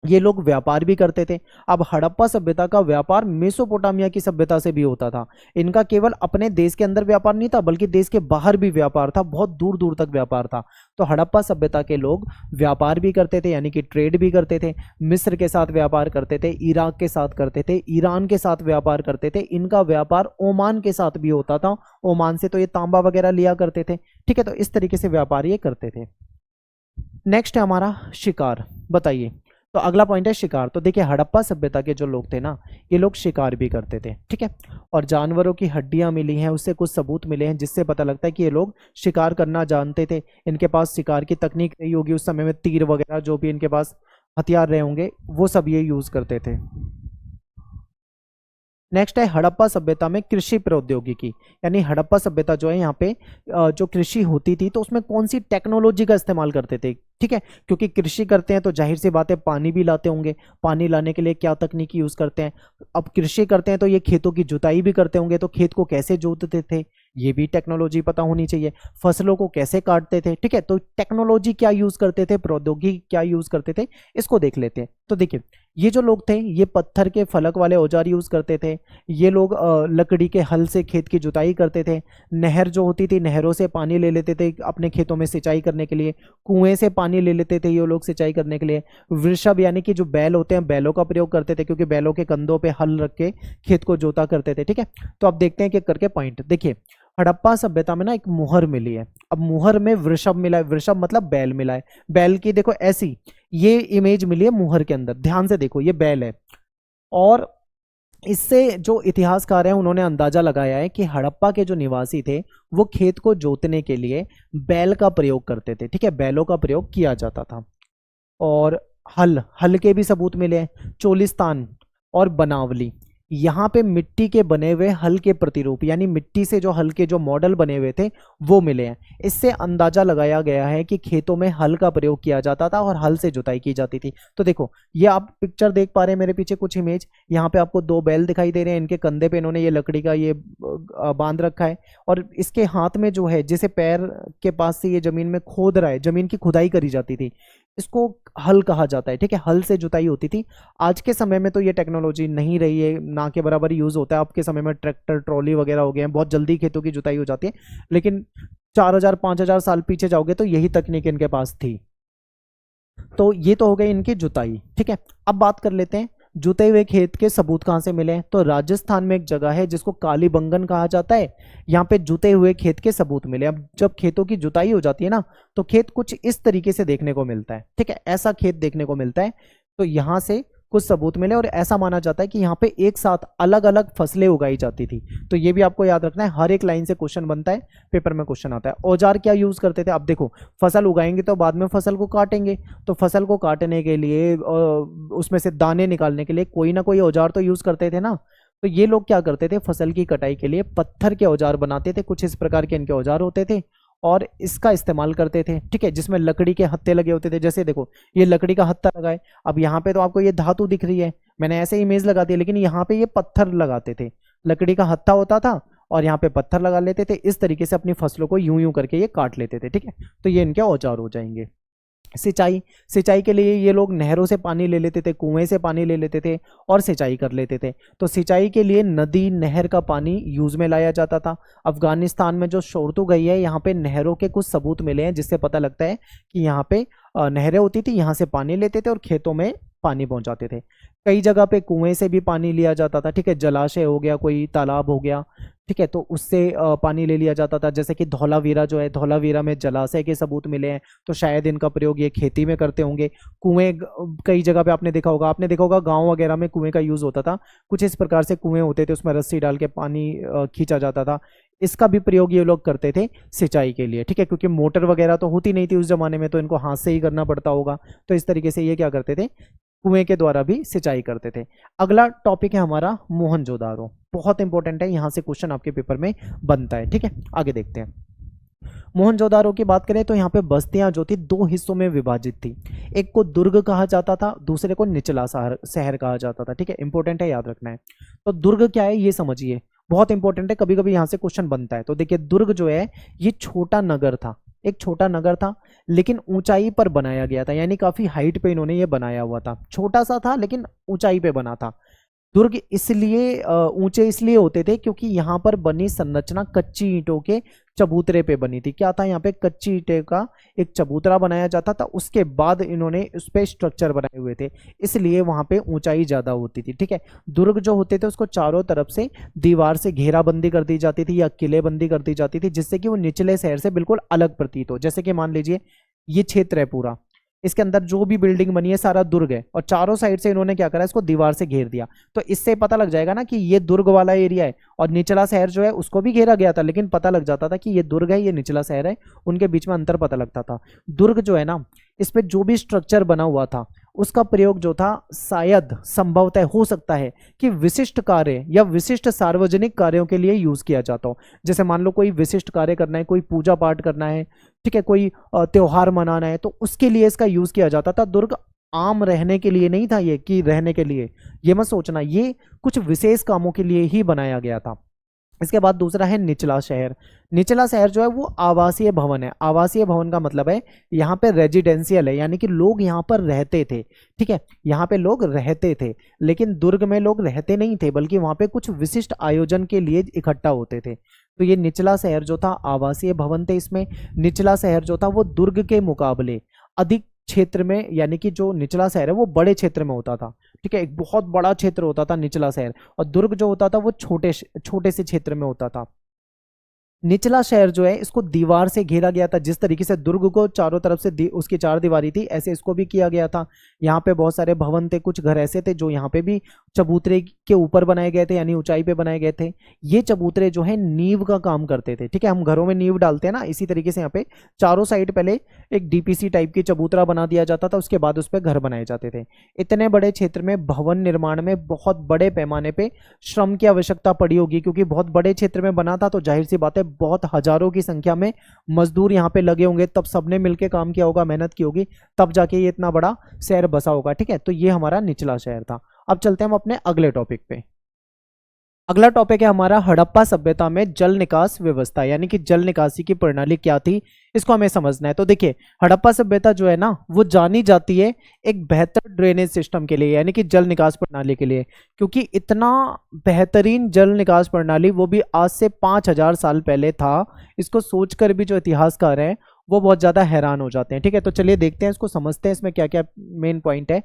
ये लोग व्यापार भी करते थे। अब हड़प्पा सभ्यता का व्यापार मेसोपोटामिया की सभ्यता से भी होता था। इनका केवल अपने देश के अंदर व्यापार नहीं था बल्कि देश के बाहर भी व्यापार था, बहुत दूर दूर तक व्यापार था। तो हड़प्पा सभ्यता के लोग व्यापार भी करते थे, यानी कि ट्रेड भी करते थे। मिस्र के साथ व्यापार करते थे, इराक के साथ करते थे, ईरान के साथ व्यापार करते थे। इनका व्यापार ओमान के साथ भी होता था। ओमान से तो ये तांबा वगैरह लिया करते थे। ठीक है, तो इस तरीके से व्यापार ये करते थे। नेक्स्ट है हमारा शिकार। बताइए, तो अगला पॉइंट है शिकार। तो देखिए, हड़प्पा सभ्यता के जो लोग थे ना, ये लोग शिकार भी करते थे। ठीक है, और जानवरों की हड्डियां मिली हैं, उससे कुछ सबूत मिले हैं जिससे पता लगता है कि ये लोग शिकार करना जानते थे। इनके पास शिकार की तकनीक रही होगी उस समय में, तीर वगैरह जो भी इनके पास हथियार रहे होंगे वो सब ये यूज करते थे। नेक्स्ट है हड़प्पा सभ्यता में कृषि प्रौद्योगिकी, यानी हड़प्पा सभ्यता जो है यहाँ पे जो कृषि होती थी तो उसमें कौन सी टेक्नोलॉजी का इस्तेमाल करते थे। ठीक है, क्योंकि कृषि करते हैं तो जाहिर सी बात है पानी भी लाते होंगे। पानी लाने के लिए क्या तकनीक यूज करते हैं। अब कृषि करते हैं तो ये खेतों की जुताई भी करते होंगे, तो खेत को कैसे जोतते थे ये भी टेक्नोलॉजी पता होनी चाहिए। फसलों को कैसे काटते थे। ठीक है, तो टेक्नोलॉजी क्या यूज करते थे, प्रौद्योगिकी क्या यूज करते थे, इसको देख लेते हैं। तो देखिए, ये जो लोग थे ये पत्थर के फलक वाले औजार यूज करते थे। ये लोग लकड़ी के हल से खेत की जुताई करते थे। नहर जो होती थी, नहरों से पानी ले लेते थे अपने खेतों में सिंचाई करने के लिए। कुएं से पानी ले लेते थे ये लोग सिंचाई करने के लिए। वृषभ यानी कि जो बैल होते हैं, बैलों का प्रयोग करते थे, क्योंकि बैलों के कंधों पे हल रख के खेत को जोता करते थे। ठीक है, तो अब देखते हैं कि करके पॉइंट। देखिए, हड़प्पा सभ्यता में ना एक मुहर मिली है। अब मुहर में वृषभ मिला है, वृषभ मतलब बैल मिला है। बैल की देखो ऐसी ये इमेज मिली है मुहर के अंदर, ध्यान से देखो ये बैल है। और इससे जो इतिहासकार हैं उन्होंने अंदाजा लगाया है कि हड़प्पा के जो निवासी थे वो खेत को जोतने के लिए बैल का प्रयोग करते थे। ठीक है, बैलों का प्रयोग किया जाता था। और हल के भी सबूत मिले हैं। चोलिस्तान और बनावली, यहाँ पे मिट्टी के बने हुए हल के प्रतिरूप, यानी मिट्टी से जो हल के जो मॉडल बने हुए थे वो मिले हैं। इससे अंदाजा लगाया गया है कि खेतों में हल का प्रयोग किया जाता था और हल से जुताई की जाती थी। तो देखो, ये आप पिक्चर देख पा रहे हैं मेरे पीछे कुछ इमेज। यहाँ पे आपको दो बैल दिखाई दे रहे हैं, इनके कंधे पे इन्होंने ये लकड़ी का ये बांध रखा है। और इसके हाथ में जो है, जैसे पैर के पास से ये जमीन में खोद रहा है, जमीन की खुदाई करी जाती थी। इसको हल कहा जाता है, ठीक है, हल से जुताई होती थी। आज के समय में तो ये टेक्नोलॉजी नहीं रही है, ना के बराबर यूज होता है। अब के समय में ट्रैक्टर ट्रॉली वगैरह हो गए हैं, बहुत जल्दी खेतों की जुताई हो जाती है, लेकिन 4000 5000 साल पीछे जाओगे तो यही तकनीक इनके पास थी। तो ये तो हो गई इनकी जुताई, ठीक है। अब बात कर लेते हैं जुते हुए खेत के सबूत कहाँ से मिले। तो राजस्थान में एक जगह है जिसको कालीबंगन कहा जाता है, यहाँ पे जुते हुए खेत के सबूत मिले। अब जब खेतों की जुताई हो जाती है ना, तो खेत कुछ इस तरीके से देखने को मिलता है, ठीक है, ऐसा खेत देखने को मिलता है। तो यहाँ से कुछ सबूत मिले और ऐसा माना जाता है कि यहाँ पे एक साथ अलग अलग फसलें उगाई जाती थी। तो ये भी आपको याद रखना है, हर एक लाइन से क्वेश्चन बनता है, पेपर में क्वेश्चन आता है। औजार क्या यूज करते थे? अब देखो, फसल उगाएंगे तो बाद में फसल को काटेंगे, तो फसल को काटने के लिए उसमें से दाने निकालने के लिए कोई ना कोई औजार तो यूज करते थे ना। तो ये लोग क्या करते थे, फसल की कटाई के लिए पत्थर के औजार बनाते थे, कुछ इस प्रकार के इनके औजार होते थे और इसका इस्तेमाल करते थे, ठीक है, जिसमें लकड़ी के हत्थे लगे होते थे। जैसे देखो, ये लकड़ी का हत्था लगा है, अब यहाँ पे तो आपको ये धातु दिख रही है, मैंने ऐसे इमेज लगा दी, लेकिन यहाँ पे ये पत्थर लगाते थे, लकड़ी का हत्था होता था और यहाँ पे पत्थर लगा लेते थे। इस तरीके से अपनी फसलों को यूं यूं करके ये काट लेते थे, ठीक है। तो ये इनके औजार हो जाएंगे। सिंचाई, सिंचाई के लिए ये लोग नहरों से पानी ले लेते थे, कुएं से पानी ले लेते थे और सिंचाई कर लेते थे। तो सिंचाई के लिए नदी नहर का पानी यूज में लाया जाता था। अफगानिस्तान में जो शोरतु गई है, यहाँ पे नहरों के कुछ सबूत मिले हैं, जिससे पता लगता है कि यहाँ पे नहरें होती थी, यहाँ से पानी लेते थे और खेतों में पानी पहुंचाते थे। कई जगह पे कुएं से भी पानी लिया जाता था, ठीक है, जलाशय हो गया, कोई तालाब हो गया, ठीक है, तो उससे पानी ले लिया जाता था। जैसे कि धौलावीरा जो है, धौलावीरा में जलाशय के सबूत मिले हैं, तो शायद इनका प्रयोग ये खेती में करते होंगे। कुएं कई जगह पे आपने देखा होगा गांव वगैरह में कुएं का यूज होता था। कुछ इस प्रकार से कुएं होते थे, उसमें रस्सी डाल के पानी खींचा जाता था। इसका भी प्रयोग ये लोग करते थे सिंचाई के लिए, ठीक है, क्योंकि मोटर वगैरह तो होती नहीं थी उस जमाने में, तो इनको हाथ से ही करना पड़ता होगा। तो इस तरीके से ये क्या करते थे, कुएं के द्वारा भी सिंचाई करते थे। अगला टॉपिक है हमारा मोहनजोदारो, बहुत इंपॉर्टेंट है, यहां से क्वेश्चन आपके पेपर में बनता है, ठीक है। आगे देखते हैं। मोहनजोदारो की बात करें तो यहाँ पे बस्तियां जो थी दो हिस्सों में विभाजित थी। एक को दुर्ग कहा जाता था, दूसरे को निचला शहर कहा जाता था, ठीक है, इंपॉर्टेंट है, याद रखना है। तो दुर्ग क्या है ये समझिए, बहुत इंपॉर्टेंट है, कभी कभी यहाँ से क्वेश्चन बनता है। तो देखिए, दुर्ग जो है ये छोटा नगर था, एक छोटा नगर था, लेकिन ऊंचाई पर बनाया गया था, यानी काफी हाइट पे इन्होंने ये बनाया हुआ था। छोटा सा था लेकिन ऊंचाई पे बना था। दुर्ग इसलिए ऊंचे इसलिए होते थे क्योंकि यहाँ पर बनी संरचना कच्ची ईंटों के चबूतरे पे बनी थी। क्या था, यहाँ पे कच्ची ईंटे का एक चबूतरा बनाया जाता था, उसके बाद इन्होंने उस पे स्ट्रक्चर बनाए हुए थे, इसलिए वहां पे ऊंचाई ज्यादा होती थी, ठीक है। दुर्ग जो होते थे उसको चारों तरफ से दीवार से घेराबंदी कर दी जाती थी या किलेबंदी कर दी जाती थी, जिससे कि वो निचले शहर से बिल्कुल अलग प्रतीत हो। जैसे कि मान लीजिए ये क्षेत्र है पूरा, इसके अंदर जो भी बिल्डिंग बनी है सारा दुर्ग है, और चारों साइड से इन्होंने क्या करा, इसको दीवार से घेर दिया। तो इससे पता लग जाएगा ना कि ये दुर्ग वाला एरिया है, और निचला शहर जो है उसको भी घेरा गया था, लेकिन पता लग जाता था कि ये दुर्ग है, ये निचला शहर है, उनके बीच में अंतर पता लगता था। दुर्ग जो है ना, इस पे जो भी स्ट्रक्चर बना हुआ था उसका प्रयोग जो था, शायद संभवतः हो सकता है कि विशिष्ट कार्य या विशिष्ट सार्वजनिक कार्यों के लिए यूज किया जाता हो। जैसे मान लो कोई विशिष्ट कार्य करना है, कोई पूजा पाठ करना है, ठीक है, कोई त्योहार मनाना है, तो उसके लिए इसका यूज किया जाता था। दुर्ग आम रहने के लिए नहीं था, ये कि रहने के लिए, ये मत सोचना, ये कुछ विशेष कामों के लिए ही बनाया गया था। इसके बाद दूसरा है निचला शहर। निचला शहर जो है वो आवासीय भवन है। आवासीय भवन का मतलब है यहाँ पे रेजिडेंशियल है, यानी कि लोग यहाँ पर रहते थे, ठीक है, यहाँ पे लोग रहते थे। लेकिन दुर्ग में लोग रहते नहीं थे, बल्कि वहाँ पे कुछ विशिष्ट आयोजन के लिए इकट्ठा होते थे। तो ये निचला शहर जो था, आवासीय भवन थे इसमें। निचला शहर जो था वो दुर्ग के मुकाबले अधिक क्षेत्र में, यानी कि जो निचला शहर है वो बड़े क्षेत्र में होता था, ठीक है, एक बहुत बड़ा क्षेत्र होता था निचला शहर, और दुर्ग जो होता था वो छोटे छोटे से क्षेत्र में होता था। निचला शहर जो है इसको दीवार से घेरा गया था, जिस तरीके से दुर्ग को चारों तरफ से उसकी चार दीवारी थी, ऐसे इसको भी किया गया था। यहाँ पे बहुत सारे भवन थे, कुछ घर ऐसे थे जो यहाँ पे भी चबूतरे के ऊपर बनाए गए थे, यानी ऊंचाई पे बनाए गए थे। ये चबूतरे जो है नींव का काम करते थे, ठीक है, हम घरों में नींव डालते हैं ना, इसी तरीके से यहाँ पे चारों साइड पहले एक डीपीसी टाइप की चबूतरा बना दिया जाता था, उसके बाद उस पर घर बनाए जाते थे। इतने बड़े क्षेत्र में भवन निर्माण में बहुत बड़े पैमाने पे श्रम की आवश्यकता पड़ी होगी, क्योंकि बहुत बड़े क्षेत्र में बना था, तो जाहिर सी बात है बहुत हजारों की संख्या में मजदूर यहाँ पे लगे होंगे, तब सबने मिलकर काम किया होगा, मेहनत की होगी, तब जाके ये इतना बड़ा शहर बसा होगा, ठीक है। तो ये हमारा निचला शहर था। अब चलते हैं हम अपने अगले टॉपिक पे। अगला टॉपिक है हमारा हड़प्पा सभ्यता में जल निकास व्यवस्था, यानी कि जल निकासी की प्रणाली क्या थी, इसको हमें समझना है। तो देखिए, हड़प्पा सभ्यता जो है ना, वो जानी जाती है एक बेहतर ड्रेनेज सिस्टम के लिए, यानी कि जल निकास प्रणाली के लिए। क्योंकि इतना बेहतरीन जल निकास प्रणाली वो भी आज से 5000 साल पहले था, इसको सोचकर भी जो इतिहासकार हैं वो बहुत ज्यादा हैरान हो जाते हैं। ठीक है, तो चलिए देखते हैं, इसको समझते हैं, इसमें क्या क्या मेन पॉइंट है।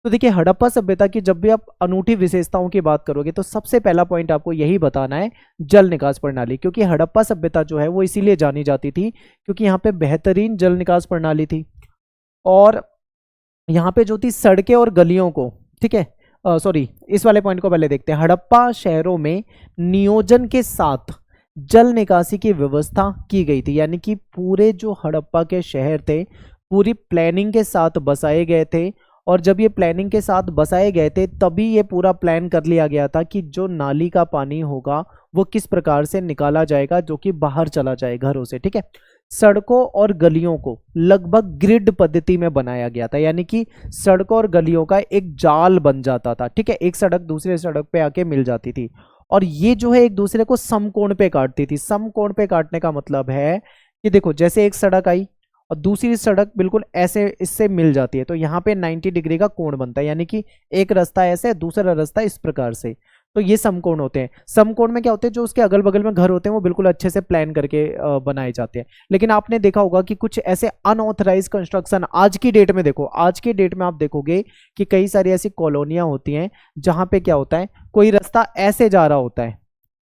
तो देखिए, हड़प्पा सभ्यता की जब भी आप अनूठी विशेषताओं की बात करोगे तो सबसे पहला पॉइंट आपको यही बताना है, जल निकास प्रणाली। क्योंकि हड़प्पा सभ्यता जो है वो इसीलिए जानी जाती थी क्योंकि यहाँ पे बेहतरीन जल निकास प्रणाली थी, और यहाँ पे जो थी सड़कें और गलियों को, ठीक है, सॉरी, इस वाले पॉइंट को पहले देखते हैं। हड़प्पा शहरों में नियोजन के साथ जल निकासी की व्यवस्था की गई थी, यानी कि पूरे जो हड़प्पा के शहर थे पूरी प्लानिंग के साथ बसाए गए थे। और जब ये प्लानिंग के साथ बसाए गए थे तभी ये पूरा प्लान कर लिया गया था कि जो नाली का पानी होगा वो किस प्रकार से निकाला जाएगा जो कि बाहर चला जाए घरों से। ठीक है, सड़कों और गलियों को लगभग ग्रिड पद्धति में बनाया गया था, यानी कि सड़कों और गलियों का एक जाल बन जाता था। ठीक है, एक सड़क दूसरे सड़क पे आके मिल जाती थी, और ये जो है एक दूसरे को समकोण पे काटती थी। समकोण पे काटने का मतलब है कि देखो, जैसे एक सड़क आई और दूसरी सड़क बिल्कुल ऐसे इससे मिल जाती है, तो यहाँ पे 90 डिग्री का कोण बनता है, यानी कि एक रास्ता ऐसे दूसरा रास्ता इस प्रकार से। तो ये समकोण होते हैं। समकोण में क्या होते हैं, जो उसके अगल बगल में घर होते हैं वो बिल्कुल अच्छे से प्लान करके बनाए जाते हैं। लेकिन आपने देखा होगा कि कुछ ऐसे अनऑथराइज कंस्ट्रक्शन आज की डेट में, देखो आज की डेट में आप देखोगे कि कई सारी ऐसी कॉलोनियां होती हैं जहां पे क्या होता है, कोई रास्ता ऐसे जा रहा होता है,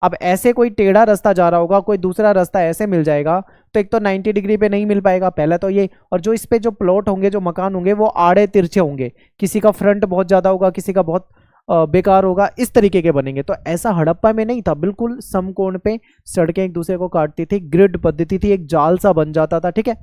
अब ऐसे कोई टेढ़ा रास्ता जा रहा होगा, कोई दूसरा रास्ता ऐसे मिल जाएगा, तो एक तो 90 डिग्री पे नहीं मिल पाएगा पहला तो ये, और जो इस पे जो प्लॉट होंगे, जो मकान होंगे वो आड़े तिरछे होंगे, किसी का फ्रंट बहुत ज्यादा होगा, किसी का बहुत बेकार होगा, इस तरीके के बनेंगे। तो ऐसा हड़प्पा में नहीं था, बिल्कुल समकोण पे सड़कें एक दूसरे को काटती थी, ग्रिड पद्धति थी, एक जाल सा बन जाता था। ठीक है,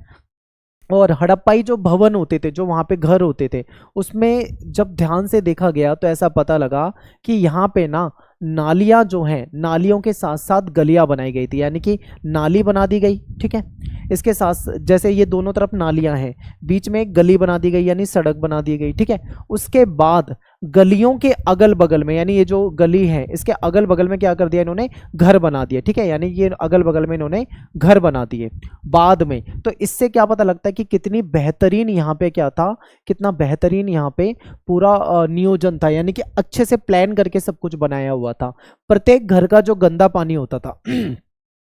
और हड़प्पाई जो भवन होते थे, जो वहाँ पे घर होते थे, उसमें जब ध्यान से देखा गया तो ऐसा पता लगा कि यहाँ पे ना नालियाँ जो हैं, नालियों के साथ साथ गलियाँ बनाई गई थी, यानी कि नाली बना दी गई। ठीक है, इसके साथ जैसे ये दोनों तरफ नालियाँ हैं, बीच में एक गली बना दी गई, यानी सड़क बना दी गई। ठीक है, उसके बाद गलियों के अगल बगल में, यानी ये जो गली है इसके अगल बगल में क्या कर दिया इन्होंने, घर बना दिए। ठीक है, यानी ये अगल बगल में इन्होंने घर बना दिए बाद में। तो इससे क्या पता लगता है कि कितनी बेहतरीन यहाँ पे क्या था, कितना बेहतरीन यहाँ पे पूरा नियोजन था, यानी कि अच्छे से प्लान करके सब कुछ बनाया हुआ था। प्रत्येक घर का जो गंदा पानी होता था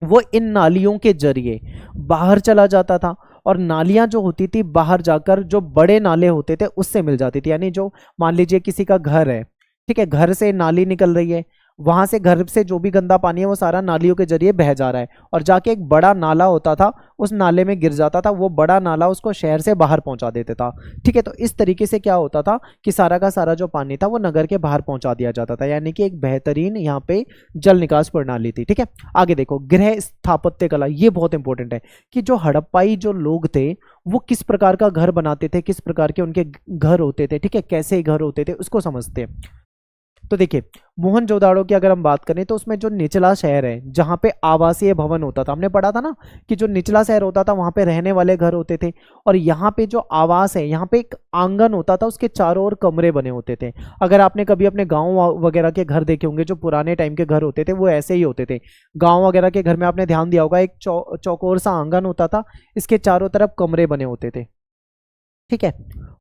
वो इन नालियों के जरिए बाहर चला जाता था, और नालियां जो होती थी बाहर जाकर जो बड़े नाले होते थे उससे मिल जाती थी। यानी जो मान लीजिए किसी का घर है, ठीक है, घर से नाली निकल रही है, वहां से घर से जो भी गंदा पानी है वो सारा नालियों के जरिए बह जा रहा है, और जाके एक बड़ा नाला होता था, उस नाले में गिर जाता था, वो बड़ा नाला उसको शहर से बाहर पहुंचा देता था। ठीक है, तो इस तरीके से क्या होता था कि सारा का सारा जो पानी था वो नगर के बाहर पहुंचा दिया जाता था, यानी कि एक बेहतरीन यहाँ पे जल निकास प्रणाली थी। ठीक है, आगे देखो, गृह स्थापत्य कला, ये बहुत इंपॉर्टेंट है कि जो हड़प्पाई जो लोग थे वो किस प्रकार का घर बनाते थे, किस प्रकार के उनके घर होते थे। ठीक है, कैसे घर होते थे उसको समझते हैं। तो देखिए, मोहनजोदाड़ो की अगर हम बात करें तो उसमें जो निचला शहर है जहाँ पे आवासीय भवन होता था, हमने पढ़ा था ना कि जो निचला शहर होता था वहाँ पे रहने वाले घर होते थे, और यहाँ पे जो आवास है, यहाँ पे एक आंगन होता था, उसके चारों ओर कमरे बने होते थे। अगर आपने कभी अपने गाँव वगैरह के घर देखे होंगे, जो पुराने टाइम के घर होते थे वो ऐसे ही होते थे। गाँव वगैरह के घर में आपने ध्यान दिया होगा, एक चौकोर सा आंगन होता था, इसके चारों तरफ कमरे बने होते थे। ठीक है,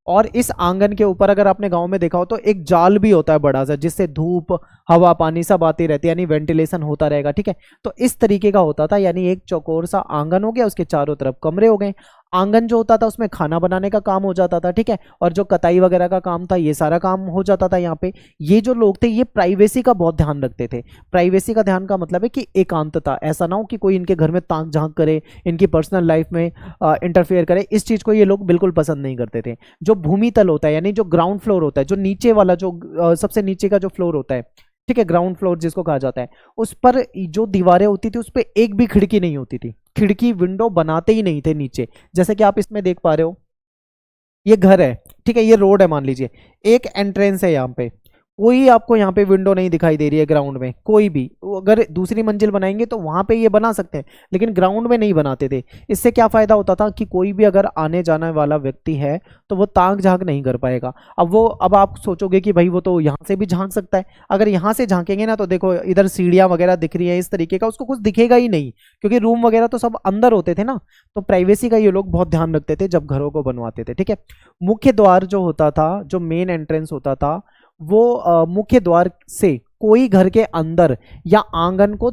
और इस आंगन के ऊपर अगर आपने गांव में देखा हो तो एक जाल भी होता है बड़ा सा, जिससे धूप हवा पानी सब आती रहती है, यानी वेंटिलेशन होता रहेगा। ठीक है, तो इस तरीके का होता था, यानी एक चौकोर सा आंगन हो गया, उसके चारों तरफ कमरे हो गए। आंगन जो होता था उसमें खाना बनाने का काम हो जाता था। ठीक है, और जो कताई वगैरह का काम था ये सारा काम हो जाता था यहाँ पे। ये जो लोग थे ये प्राइवेसी का बहुत ध्यान रखते थे। प्राइवेसी का ध्यान का मतलब है कि एकांतता, ऐसा ना हो कि कोई इनके घर में ताक झांक करे, इनकी पर्सनल लाइफ में इंटरफेयर करे, इस चीज को ये लोग बिल्कुल पसंद नहीं करते थे। जो भूमि तल होता है, यानी जो ग्राउंड फ्लोर होता है, जो नीचे वाला जो सबसे नीचे का जो फ्लोर होता है, ठीक है, ग्राउंड फ्लोर जिसको कहा जाता है, उस पर जो दीवारें होती थी उस पर एक भी खिड़की नहीं होती थी, खिड़की विंडो बनाते ही नहीं थे नीचे। जैसे कि आप इसमें देख पा रहे हो, ये घर है, ठीक है, ये रोड है, मान लीजिए एक एंट्रेंस है यहाँ पे, कोई आपको यहाँ पे विंडो नहीं दिखाई दे रही है ग्राउंड में, कोई भी। अगर दूसरी मंजिल बनाएंगे तो वहां पे ये बना सकते हैं, लेकिन ग्राउंड में नहीं बनाते थे। इससे क्या फायदा होता था कि कोई भी अगर आने जाने वाला व्यक्ति है तो वो ताक झांक नहीं कर पाएगा। अब आप सोचोगे कि भाई वो तो यहाँ से भी झांक सकता है। अगर यहाँ से झांकेंगे ना तो देखो इधर सीढ़ियाँ वगैरह दिख रही है इस तरीके का, उसको कुछ दिखेगा ही नहीं, क्योंकि रूम वगैरह तो सब अंदर होते थे ना। तो प्राइवेसी का ये लोग बहुत ध्यान रखते थे जब घरों को बनवाते थे, ठीक है। मुख्य द्वार जो होता था, जो मेन एंट्रेंस होता था, वो मुख्य द्वार से कोई घर के अंदर या आंगन को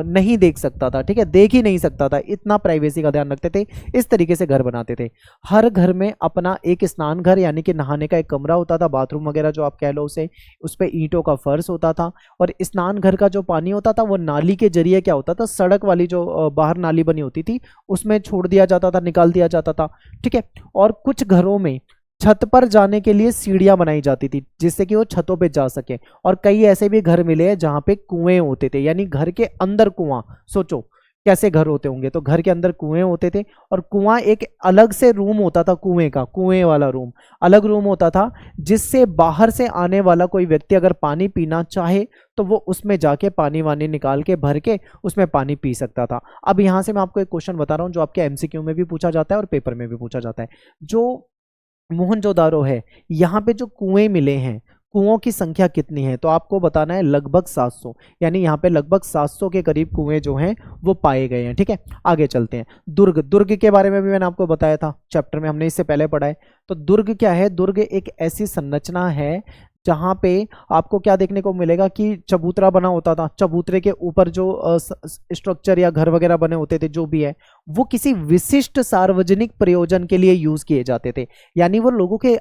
नहीं देख सकता था, ठीक है, देख ही नहीं सकता था। इतना प्राइवेसी का ध्यान रखते थे, इस तरीके से घर बनाते थे। हर घर में अपना एक स्नान घर यानी कि नहाने का एक कमरा होता था, बाथरूम वगैरह जो आप कह लो उसे, उस पर ईंटों का फर्श होता था। और स्नान घर का जो पानी होता था वो नाली के जरिए क्या होता था, सड़क वाली जो बाहर नाली बनी होती थी उसमें छोड़ दिया जाता था, निकाल दिया जाता था, ठीक है। और कुछ घरों में छत पर जाने के लिए सीढ़ियां बनाई जाती थी जिससे कि वो छतों पे जा सके। और कई ऐसे भी घर मिले हैं जहां पे कुएं होते थे, यानी घर के अंदर कुआं। सोचो कैसे घर होते होंगे, तो घर के अंदर कुएं होते थे और कुआं एक अलग से रूम होता था, कुएं वाला रूम अलग रूम होता था, जिससे बाहर से आने वाला कोई व्यक्ति अगर पानी पीना चाहे तो वो उसमें जाके पानी वानी निकाल के भर के उसमें पानी पी सकता था। अब यहां से मैं आपको एक क्वेश्चन बता रहा हूं जो आपके एमसीक्यू में भी पूछा जाता है और पेपर में भी पूछा जाता है। जो मोहनजोदारो है, यहाँ पे जो कुएं मिले हैं, कुओं की संख्या कितनी है, तो आपको बताना है लगभग 700, यानी यहाँ पे लगभग 700 के करीब कुएं जो हैं वो पाए गए हैं, ठीक है। आगे चलते हैं। दुर्ग के बारे में भी मैंने आपको बताया था चैप्टर में, हमने इससे पहले पढ़ा है। तो दुर्ग क्या है, दुर्ग एक ऐसी संरचना है जहां पे आपको क्या देखने को मिलेगा कि चबूतरा बना होता था, चबूतरे के ऊपर जो स्ट्रक्चर या घर वगैरह बने होते थे जो भी है, वो किसी विशिष्ट सार्वजनिक प्रयोजन के लिए यूज किए जाते थे। यानी वो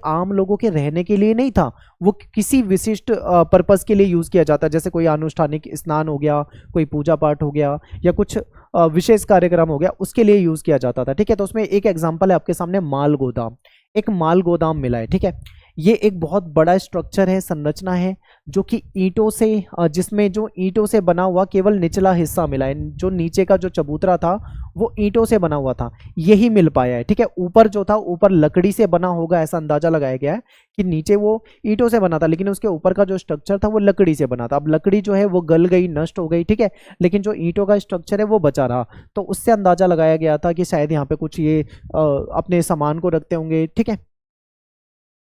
आम लोगों के रहने के लिए नहीं था, वो किसी विशिष्ट पर्पस के लिए यूज किया जाता, जैसे कोई अनुष्ठानिक स्नान हो गया, कोई पूजा पाठ हो गया, या कुछ विशेष कार्यक्रम हो गया, उसके लिए यूज किया जाता था, ठीक है। तो उसमें एक एग्जांपल है आपके सामने, माल गोदाम। एक माल गोदाम मिला है, ठीक है। ये एक बहुत बड़ा स्ट्रक्चर है, संरचना है, जो कि ईंटों से जिसमें जो ईंटों से बना हुआ केवल निचला हिस्सा मिला है, जो नीचे का जो चबूतरा था वो ईंटों से बना हुआ था, यही मिल पाया है, ठीक है। ऊपर जो था, ऊपर लकड़ी से बना होगा ऐसा अंदाजा लगाया गया है कि नीचे वो ईंटों से बना था, लेकिन उसके ऊपर का जो स्ट्रक्चर था वो लकड़ी से बना था। अब लकड़ी जो है वो गल गई, नष्ट हो गई, ठीक है, लेकिन जो ईंटों का स्ट्रक्चर है वो बचा रहा। तो उससे अंदाजा लगाया गया था कि शायद यहाँ पे कुछ ये अपने सामान को रखते होंगे, ठीक है।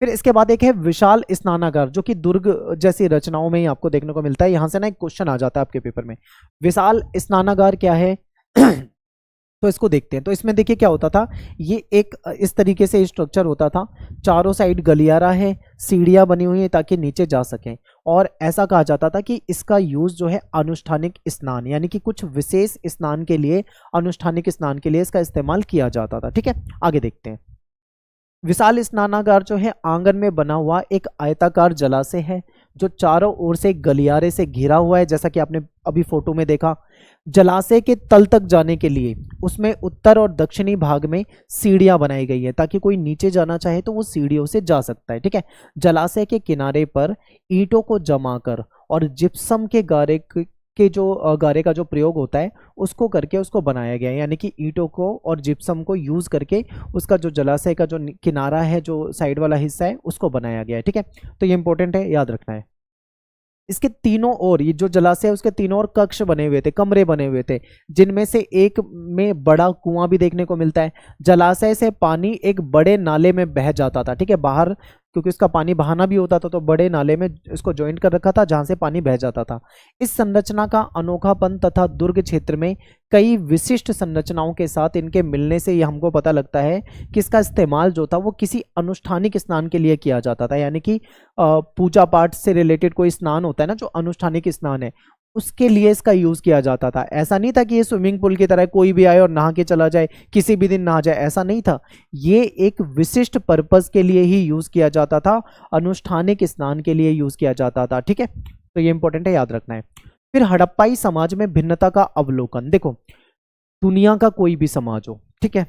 फिर इसके बाद एक है विशाल स्नानागार, जो कि दुर्ग जैसी रचनाओं में ही आपको देखने को मिलता है। यहां से ना एक क्वेश्चन आ जाता है आपके पेपर में, विशाल स्नानागार क्या है तो इसको देखते हैं। तो इसमें देखिए क्या होता था, ये एक इस तरीके से स्ट्रक्चर होता था, चारों साइड गलियारा है, सीढ़ियां बनी हुई है ताकि नीचे जा सकें। और ऐसा कहा जाता था कि इसका यूज जो है अनुष्ठानिक स्नान, यानी कि कुछ विशेष स्नान के लिए, अनुष्ठानिक स्नान के लिए इसका इस्तेमाल किया जाता था, ठीक है। आगे देखते हैं। विशाल स्नानागार जो है आंगन में बना हुआ एक आयताकार जलाशय है, जो चारों ओर से गलियारे से घिरा हुआ है, जैसा कि आपने अभी फोटो में देखा। जलाशय के तल तक जाने के लिए उसमें उत्तर और दक्षिणी भाग में सीढ़ियां बनाई गई है ताकि कोई नीचे जाना चाहे तो वो सीढ़ियों से जा सकता है, ठीक है। जलाशय के किनारे पर ईंटों को जमाकर और जिप्सम के गारे का जो प्रयोग होता है उसको करके उसको बनाया गया है, यानी कि ईंटों को और जिप्सम को यूज करके उसका जो जलाशय का जो किनारा है, जो साइड वाला हिस्सा है, उसको बनाया गया है, ठीक है। तो ये इंपॉर्टेंट है, याद रखना है। इसके तीनों ओर, ये जो जलाशय है उसके तीनों ओर कक्ष बने हुए थे, कमरे बने हुए थे, जिनमें से एक में बड़ा कुआं भी देखने को मिलता है। जलाशय से पानी एक बड़े नाले में बह जाता था, ठीक है, बाहर, क्योंकि उसका पानी बहाना भी होता था, तो बड़े नाले में इसको ज्वाइंट कर रखा था जहां से पानी बह जाता था। इस संरचना का अनोखापन तथा दुर्ग क्षेत्र में कई विशिष्ट संरचनाओं के साथ इनके मिलने से ये हमको पता लगता है कि इसका इस्तेमाल जो था वो किसी अनुष्ठानिक स्नान के लिए किया जाता था, यानी कि पूजा पाठ से रिलेटेड कोई स्नान होता है ना, जो अनुष्ठानिक स्नान है, उसके लिए इसका यूज किया जाता था। ऐसा नहीं था कि ये स्विमिंग पूल की तरह कोई भी आए और नहा के चला जाए, किसी भी दिन नहा जाए, ऐसा नहीं था। ये एक विशिष्ट पर्पस के लिए ही यूज किया जाता था, अनुष्ठानिक स्नान के लिए यूज किया जाता था, ठीक है। तो ये इंपॉर्टेंट है, याद रखना है। फिर हड़प्पाई समाज में भिन्नता का अवलोकन। देखो, दुनिया का कोई भी समाज हो, ठीक है,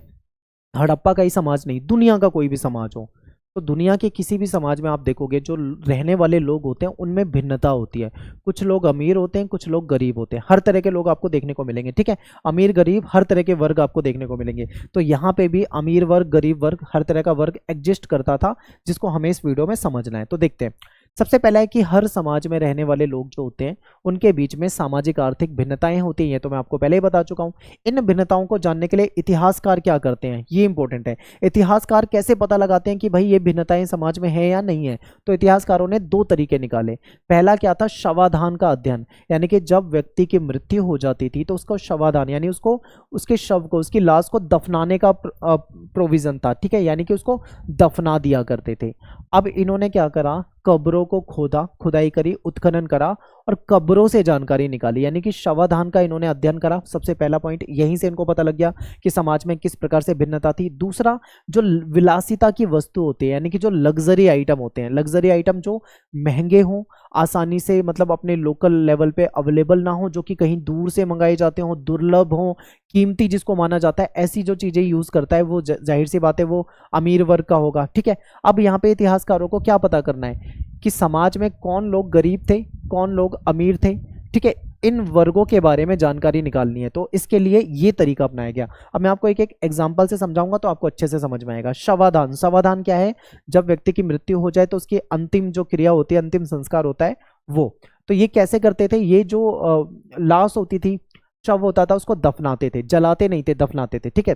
हड़प्पा का ही समाज नहीं, दुनिया का कोई भी समाज हो, तो दुनिया के किसी भी समाज में आप देखोगे जो रहने वाले लोग होते हैं उनमें भिन्नता होती है। कुछ लोग अमीर होते हैं, कुछ लोग गरीब होते हैं, हर तरह के लोग आपको देखने को मिलेंगे, ठीक है। अमीर गरीब हर तरह के वर्ग आपको देखने को मिलेंगे। तो यहाँ पे भी अमीर वर्ग, गरीब वर्ग, हर तरह का वर्ग एग्जिस्ट करता था, जिसको हमें इस वीडियो में समझना है। तो देखते हैं। सबसे पहला है कि हर समाज में रहने वाले लोग जो होते हैं उनके बीच में सामाजिक आर्थिक भिन्नताएं होती हैं, ये तो मैं आपको पहले ही बता चुका हूं। इन भिन्नताओं को जानने के लिए इतिहासकार क्या करते हैं, ये इंपॉर्टेंट है। इतिहासकार कैसे पता लगाते हैं कि भाई ये भिन्नताएं समाज में है या नहीं है, तो इतिहासकारों ने दो तरीके निकाले। पहला क्या था, शवाधान का अध्ययन, यानी कि जब व्यक्ति की मृत्यु हो जाती थी तो उसको शवाधान यानी उसको उसके शव को उसकी लाश को दफनाने का प्रोविजन था, ठीक है, यानी कि उसको दफना दिया करते थे। अब इन्होंने क्या करा, कब्रों को खोदा, खुदाई करी, उत्खनन करा और कब्रों से जानकारी निकाली, यानी कि शवाधान का इन्होंने अध्ययन करा। सबसे पहला पॉइंट यहीं से इनको पता लग गया कि समाज में किस प्रकार से भिन्नता थी। दूसरा, जो विलासिता की वस्तु होती है, यानी कि जो लग्जरी आइटम होते हैं, लग्जरी आइटम जो महंगे हों, आसानी से मतलब अपने लोकल लेवल पे अवेलेबल ना हो, जो कि कहीं दूर से मंगाए जाते हों, दुर्लभ हों, कीमती जिसको माना जाता है, ऐसी जो चीजें यूज करता है वो जाहिर सी बात है वो अमीर वर्ग का होगा, ठीक है। अब यहाँ पे इतिहासकारों को क्या पता करना है कि समाज में कौन लोग गरीब थे, कौन लोग अमीर थे, ठीक है, इन वर्गों के बारे में जानकारी निकालनी है। तो इसके लिए ये तरीका अपनाया गया। अब मैं आपको एक एक एग्जांपल से समझाऊंगा तो आपको अच्छे से समझ में आएगा। शवाधान, शवाधान क्या है, जब व्यक्ति की मृत्यु हो जाए तो उसकी अंतिम जो क्रिया होती है, अंतिम संस्कार होता है वो। तो ये कैसे करते थे, ये जो लाश होती थी, शव होता था, उसको दफनाते थे, जलाते नहीं थे, दफनाते थे, ठीक है।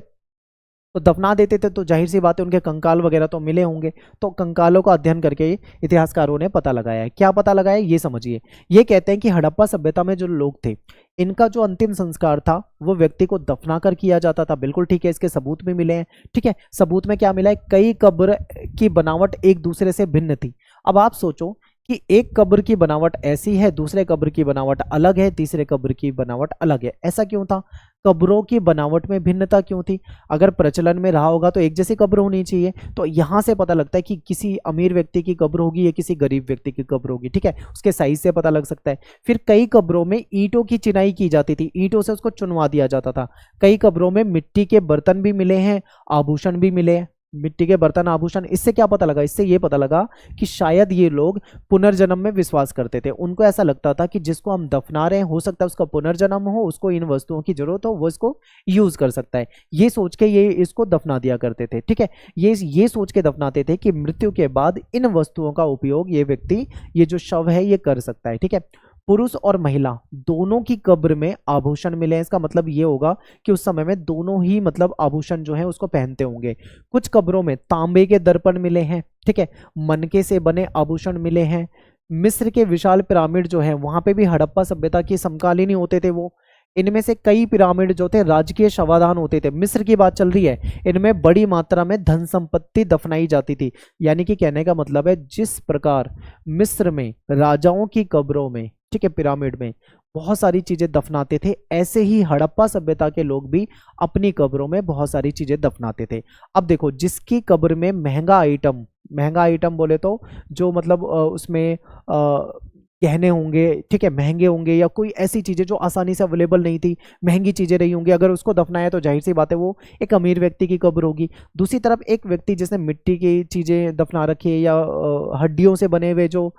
तो दफना देते थे तो जाहिर सी बात है उनके कंकाल वगैरह तो मिले होंगे, तो कंकालों का अध्ययन करके इतिहासकारों ने पता लगाया है। क्या पता लगाया ये समझिए। ये कहते हैं कि हड़प्पा सभ्यता में जो लोग थे, इनका जो अंतिम संस्कार था वो व्यक्ति को दफना कर किया जाता था। बिल्कुल ठीक है, इसके सबूत भी मिले हैं, ठीक है। सबूत में क्या मिला है, कई कब्र की बनावट एक दूसरे से भिन्न थी। अब आप सोचो कि एक कब्र की बनावट ऐसी है, दूसरे कब्र की बनावट अलग है, तीसरे कब्र की बनावट अलग है। ऐसा क्यों था, कब्रों की बनावट में भिन्नता क्यों थी? अगर प्रचलन में रहा होगा तो एक जैसी कब्र होनी चाहिए। तो यहां से पता लगता है कि किसी अमीर व्यक्ति की कब्र होगी या किसी गरीब व्यक्ति की कब्र होगी, ठीक है, उसके साइज से पता लग सकता है। फिर कई कब्रों में ईंटों की चिनाई की जाती थी, ईंटों से उसको चुनवा दिया जाता था। कई कब्रों में मिट्टी के बर्तन भी मिले हैं, आभूषण भी मिले हैं, मिट्टी के बर्तन, आभूषण। इससे क्या पता लगा, इससे ये पता लगा कि शायद ये लोग पुनर्जन्म में विश्वास करते थे। उनको ऐसा लगता था कि जिसको हम दफना रहे हैं हो सकता है उसका पुनर्जन्म हो, उसको इन वस्तुओं की जरूरत हो, वो इसको यूज कर सकता है। ये सोच के ये इसको दफना दिया करते थे, ठीक है। ये सोच के दफनाते थे कि मृत्यु के बाद इन वस्तुओं का उपयोग ये व्यक्ति, ये जो शव है, ये कर सकता है, ठीक है। पुरुष और महिला दोनों की कब्र में आभूषण मिले हैं। इसका मतलब ये होगा कि उस समय में दोनों ही मतलब आभूषण जो है उसको पहनते होंगे। कुछ कब्रों में तांबे के दर्पण मिले हैं, ठीक है, मनके से बने आभूषण मिले हैं। मिस्र के विशाल पिरामिड जो है वहां पे भी हड़प्पा सभ्यता के समकालीन ही होते थे वो। इनमें से कई पिरामिड जो थे राजकीय शवाधान होते थे। मिस्र की बात चल रही है, इनमें बड़ी मात्रा में धन संपत्ति दफनाई जाती थी। यानी कि कहने का मतलब है जिस प्रकार मिस्र में राजाओं की कब्रों में, ठीक है, पिरामिड में बहुत सारी चीजें दफनाते थे, ऐसे ही हड़प्पा सभ्यता के लोग भी अपनी कब्रों में बहुत सारी चीजें दफनाते थे। अब देखो, जिसकी कब्र में महंगा आइटम बोले तो जो मतलब उसमें गहने होंगे, ठीक है, महंगे होंगे, या कोई ऐसी चीजें जो आसानी से अवेलेबल नहीं थी, महंगी चीजें रही होंगी, अगर उसको दफनाया तो जाहिर सी बात है वो एक अमीर व्यक्ति की कब्र होगी। दूसरी तरफ एक व्यक्ति जिसने मिट्टी की चीजें दफना रखी है या हड्डियों से बने हुए जो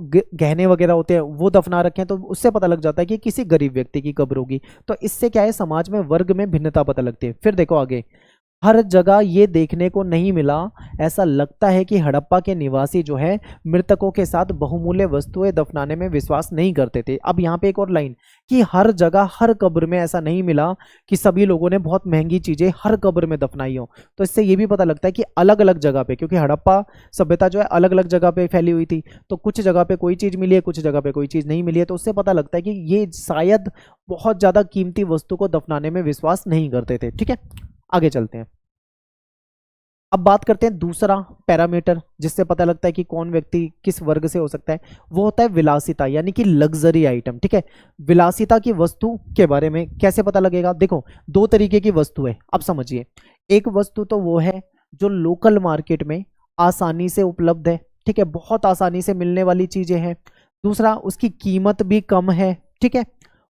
गहने वगैरह होते हैं वो दफना रखे हैं, तो उससे पता लग जाता है कि किसी गरीब व्यक्ति की कब्र होगी। तो इससे क्या है, समाज में वर्ग में भिन्नता पता लगती है। फिर देखो आगे, हर जगह ये देखने को नहीं मिला। ऐसा लगता है कि हड़प्पा के निवासी जो है मृतकों के साथ बहुमूल्य वस्तुएं दफनाने में विश्वास नहीं करते थे। अब यहाँ पे एक और लाइन कि हर जगह हर कब्र में ऐसा नहीं मिला कि सभी लोगों ने बहुत महंगी चीजें हर कब्र में दफनाई हो। तो इससे ये भी पता लगता है कि अलग अलग जगह पे, क्योंकि हड़प्पा सभ्यता जो है अलग अलग जगह पे फैली हुई थी, तो कुछ जगह पे कोई चीज मिली है, कुछ जगह पे कोई चीज नहीं मिली है। तो उससे पता लगता है कि ये शायद बहुत ज्यादा कीमती वस्तु को दफनाने में विश्वास नहीं करते थे, ठीक है। आगे चलते हैं। अब बात करते हैं दूसरा पैरामीटर जिससे पता लगता है कि कौन व्यक्ति किस वर्ग से हो सकता है, वो होता है विलासिता, यानी कि लग्जरी आइटम, ठीक है। विलासिता की वस्तु के बारे में कैसे पता लगेगा, देखो दो तरीके की वस्तु है, अब समझिए। एक वस्तु तो वो है जो लोकल मार्केट में आसानी से उपलब्ध है, ठीक है, बहुत आसानी से मिलने वाली चीजें हैं। दूसरा, उसकी कीमत भी कम है, ठीक है,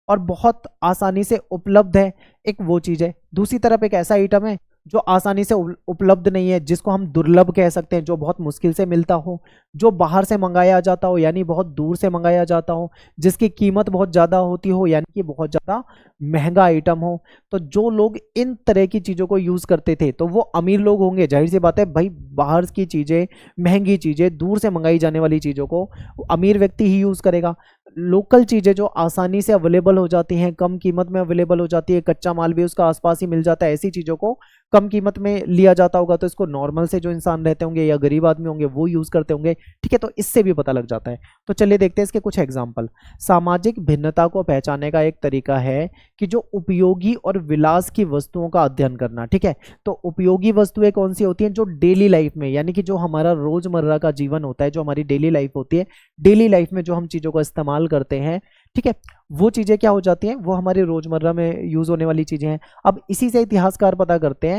और बहुत आसानी से उपलब्ध है, एक वो चीज है। दूसरी तरफ एक ऐसा आइटम है जो आसानी से उपलब्ध नहीं है, जिसको हम दुर्लभ कह सकते हैं, जो बहुत मुश्किल से मिलता हो, जो बाहर से मंगाया जाता हो यानी बहुत दूर से मंगाया जाता हो, जिसकी कीमत बहुत ज़्यादा होती हो यानी कि बहुत ज़्यादा महंगा आइटम हो। तो जो लोग इन तरह की चीज़ों को यूज़ करते थे तो वो अमीर लोग होंगे, जाहिर सी बात है भाई, बाहर की चीज़ें, महंगी चीज़ें, दूर से मंगाई जाने वाली चीज़ों को अमीर व्यक्ति ही यूज़ करेगा। लोकल चीज़ें जो आसानी से अवेलेबल हो जाती हैं, कम कीमत में अवेलेबल हो जाती है, कच्चा माल भी उसका आसपास ही मिल जाता है, ऐसी चीज़ों को कम कीमत में लिया जाता होगा, तो इसको नॉर्मल से जो इंसान रहते होंगे या गरीब आदमी होंगे वो यूज़ करते होंगे। ठीक है, तो इससे भी पता लग जाता है। तो चलिए देखते हैं इसके कुछ एग्जाम्पल। सामाजिक भिन्नता को पहचानने का एक तरीका है कि जो उपयोगी और विलास की वस्तुओं का अध्ययन करना। ठीक है, तो उपयोगी वस्तुएं कौन सी होती हैं? जो डेली लाइफ में, यानी कि जो हमारा रोजमर्रा का जीवन होता है, जो हमारी डेली लाइफ होती है, डेली लाइफ में जो हम चीज़ों का इस्तेमाल करते हैं, ठीक है, वो चीज़ें क्या हो जाती हैं? वो हमारे रोजमर्रा में यूज़ होने वाली चीज़ें हैं। अब इसी से इतिहासकार पता करते हैं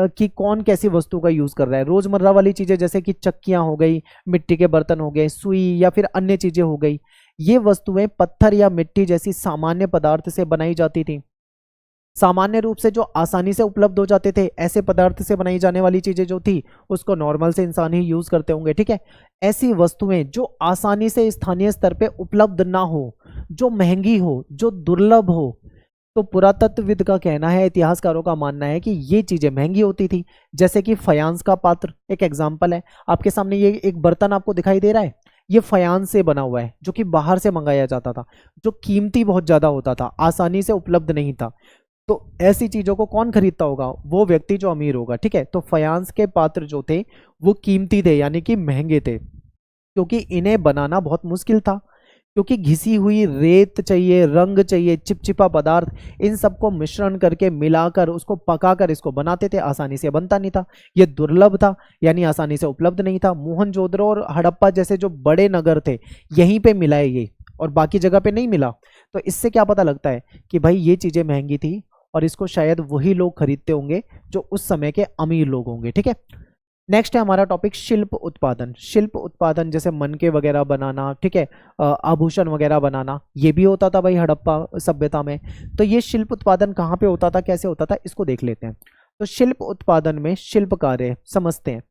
कि कौन कैसी वस्तु का यूज़ कर रहा है। रोजमर्रा वाली चीज़ें जैसे कि चक्कियाँ हो गई, मिट्टी के बर्तन हो गए, सुई या फिर अन्य चीज़ें हो गई, ये वस्तुएं पत्थर या मिट्टी जैसी सामान्य पदार्थ से बनाई जाती थी। सामान्य रूप से जो आसानी से उपलब्ध हो जाते थे, ऐसे पदार्थ से बनाई जाने वाली चीजें जो थी उसको नॉर्मल से इंसान ही यूज करते होंगे। ठीक है, ऐसी वस्तुएं जो आसानी से स्थानीय स्तर पे उपलब्ध ना हो, जो महंगी हो, जो दुर्लभ हो, तो पुरातत्वविद का कहना है, इतिहासकारों का मानना है कि ये चीजें महंगी होती थी। जैसे कि फयांस का पात्र एक एग्जाम्पल है। आपके सामने ये एक बर्तन आपको दिखाई दे रहा है, ये फयांस से बना हुआ है, जो कि बाहर से मंगाया जाता था, जो कीमती बहुत ज्यादा होता था, आसानी से उपलब्ध नहीं था। तो ऐसी चीजों को कौन खरीदता होगा? वो व्यक्ति जो अमीर होगा। ठीक है, तो फयांस के पात्र जो थे वो कीमती थे, यानी कि महंगे थे, क्योंकि इन्हें बनाना बहुत मुश्किल था, क्योंकि घिसी हुई रेत चाहिए, रंग चाहिए, चिपचिपा पदार्थ, इन सबको मिश्रण करके मिलाकर उसको पकाकर इसको बनाते थे, आसानी से बनता नहीं था, ये दुर्लभ था, यानी आसानी से उपलब्ध नहीं था। मोहनजोदड़ो और हड़प्पा जैसे जो बड़े नगर थे, यहीं पे मिला है ये, और बाकी जगह पे नहीं मिला। तो इससे क्या पता लगता है कि भाई ये चीजें महंगी थी और इसको शायद वही लोग खरीदते होंगे जो उस समय के अमीर लोग होंगे। ठीक है, नेक्स्ट है हमारा टॉपिक शिल्प उत्पादन। शिल्प उत्पादन जैसे मनके वगैरह बनाना, ठीक है, आभूषण वगैरह बनाना, ये भी होता था भाई हड़प्पा सभ्यता में। तो ये शिल्प उत्पादन कहाँ पे होता था, कैसे होता था, इसको देख लेते हैं। तो शिल्प उत्पादन में शिल्प कार्य समझते हैं।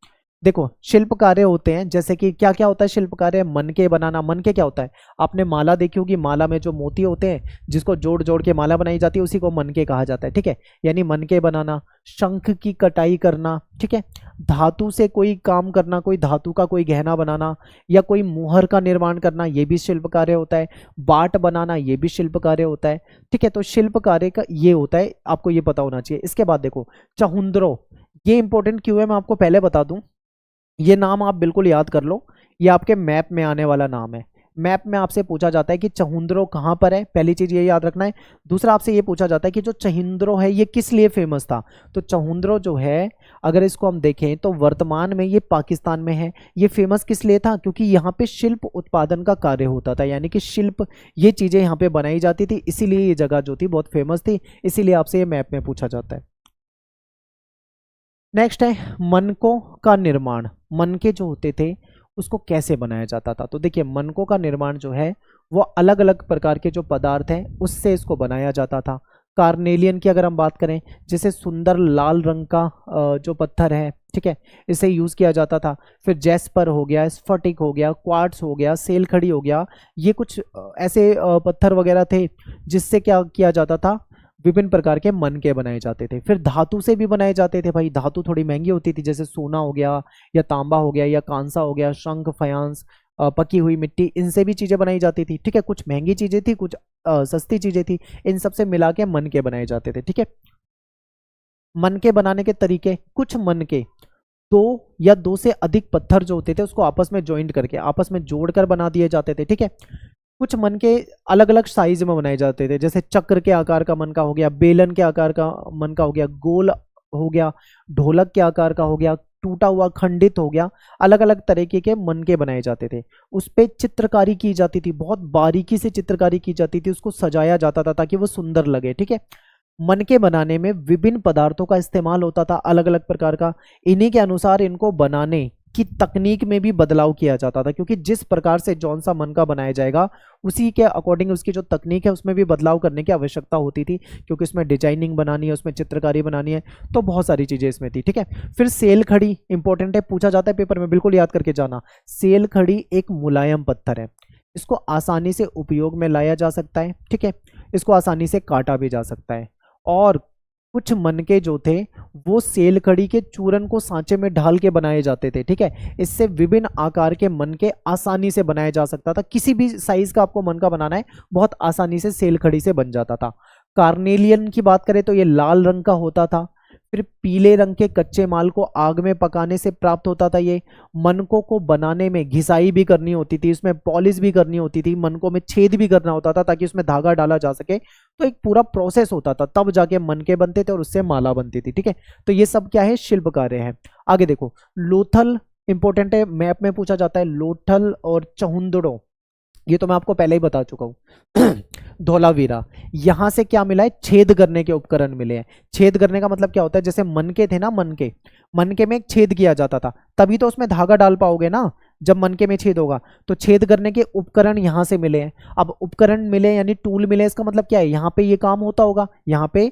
देखो, शिल्प कार्य होते हैं, जैसे कि क्या क्या होता है शिल्प कार्य? मनके बनाना। मनके क्या होता है? आपने माला देखी होगी, माला में जो मोती होते हैं जिसको जोड़ जोड़ के माला बनाई जाती है, उसी को मनके कहा जाता है। ठीक है, यानी मनके बनाना। शंख की कटाई करना, ठीक है, धातु से कोई काम करना, कोई धातु का कोई गहना बनाना या कोई मुहर का निर्माण करना, ये भी शिल्प कार्य होता है। बाट बनाना, ये भी शिल्प कार्य होता है। ठीक है, तो शिल्प कार्य का ये होता है, आपको ये पता होना चाहिए। इसके बाद देखो चहुंद्रो, ये इंपॉर्टेंट क्यों है मैं आपको पहले बता दूं, ये नाम आप बिल्कुल याद कर लो, ये आपके मैप में आने वाला नाम है। मैप में आपसे पूछा जाता है कि चहुंद्रो कहाँ पर है, पहली चीज ये याद रखना है। दूसरा आपसे ये पूछा जाता है कि जो चहुंद्रो है ये किस लिए फेमस था। तो चहुंद्रो जो है, अगर इसको हम देखें तो वर्तमान में ये पाकिस्तान में है। ये फेमस किस लिए था? क्योंकि यहाँ पे शिल्प उत्पादन का कार्य होता था, यानी कि शिल्प, ये चीजें यहाँ पे बनाई जाती थी, इसीलिए ये जगह जो थी बहुत फेमस थी, इसीलिए आपसे ये मैप में पूछा जाता है। नेक्स्ट है मनकों का निर्माण। मनके जो होते थे उसको कैसे बनाया जाता था? तो देखिए, मनकों का निर्माण जो है वो अलग अलग प्रकार के जो पदार्थ हैं उससे इसको बनाया जाता था। कार्नेलियन की अगर हम बात करें, जैसे सुंदर लाल रंग का जो पत्थर है, ठीक है, इसे यूज किया जाता था। फिर जैस्पर हो गया, स्फटिक हो गया, क्वार्ट्स हो गया, सेलखड़ी हो गया, ये कुछ ऐसे पत्थर वगैरह थे जिससे क्या किया जाता था, विभिन्न प्रकार के मनके बनाए जाते थे। फिर धातु से भी बनाए जाते थे भाई, धातु थोड़ी महंगी होती थी, जैसे सोना हो गया या तांबा हो गया या कांसा हो गया, शंख, फयांस, पकी हुई मिट्टी, इनसे भी चीजें बनाई जाती थी। ठीक है, कुछ महंगी चीजें थी, कुछ सस्ती चीजें थी, इन सब से मिला के मनके बनाए जाते थे। ठीक है, मनके बनाने के तरीके, कुछ मनके दो या दो से अधिक पत्थर जो होते थे उसको आपस में ज्वाइंट करके, आपस में जोड़कर बना दिए जाते थे। ठीक है, कुछ मनके अलग अलग साइज में बनाए जाते थे, जैसे चक्र के आकार का मनका हो गया, बेलन के आकार का मनका हो गया, गोल हो गया, ढोलक के आकार का हो गया, टूटा हुआ, खंडित हो गया, अलग अलग तरीके के मनके बनाए जाते थे। उस पे चित्रकारी की जाती थी, बहुत बारीकी से चित्रकारी की जाती थी, उसको सजाया जाता था ताकि वो सुंदर लगे। ठीक है, मनके बनाने में विभिन्न पदार्थों का इस्तेमाल होता था, अलग अलग प्रकार का, इन्हीं के अनुसार इनको बनाने की तकनीक में भी बदलाव किया जाता था, क्योंकि जिस प्रकार से जौन सा मन का बनाया जाएगा उसी के अकॉर्डिंग उसकी जो तकनीक है उसमें भी बदलाव करने की आवश्यकता होती थी, क्योंकि उसमें डिजाइनिंग बनानी है, उसमें चित्रकारी बनानी है, तो बहुत सारी चीजें इसमें थी। ठीक है, फिर सेल खड़ी इंपॉर्टेंट है, पूछा जाता है पेपर में, बिल्कुल याद करके जाना। सेल खड़ी एक मुलायम पत्थर है, इसको आसानी से उपयोग में लाया जा सकता है। ठीक है, इसको आसानी से काटा भी जा सकता है। और कुछ मनके जो थे वो सेल खड़ी के चूरन को सांचे में ढाल के बनाए जाते थे। ठीक है, इससे विभिन्न आकार के मनके आसानी से बनाया जा सकता था। किसी भी साइज का आपको मनका बनाना है बहुत आसानी से सेल खड़ी से बन जाता था। कार्नेलियन की बात करें तो ये लाल रंग का होता था। फिर पीले रंग के कच्चे माल को आग में पकाने से प्राप्त होता था। ये मनकों को बनाने में घिसाई भी करनी होती थी, उसमें पॉलिश भी करनी होती थी, मनकों में छेद भी करना होता था ताकि उसमें धागा डाला जा सके। तो एक पूरा प्रोसेस होता था, तब जाके मनके बनते थे और उससे माला बनती थी। ठीक है, तो ये सब क्या है, शिल्प कार्य है। आगे देखो, लोथल इंपॉर्टेंट है, मैप में पूछा जाता है। लोथल और चहुंदड़ो ये तो मैं आपको पहले ही बता चुका हूं। धोलावीरा, यहां से क्या मिला है, छेद करने के उपकरण मिले हैं। छेद करने का मतलब क्या होता है, जैसे मनके थे ना, मनके में एक छेद किया जाता था, तभी तो उसमें धागा डाल पाओगे ना, जब मनके में छेद होगा। तो छेद करने के उपकरण यहां से मिले हैं। अब उपकरण मिले यानी टूल मिले, इसका मतलब क्या है, यहाँ पे ये काम होता होगा, यहाँ पे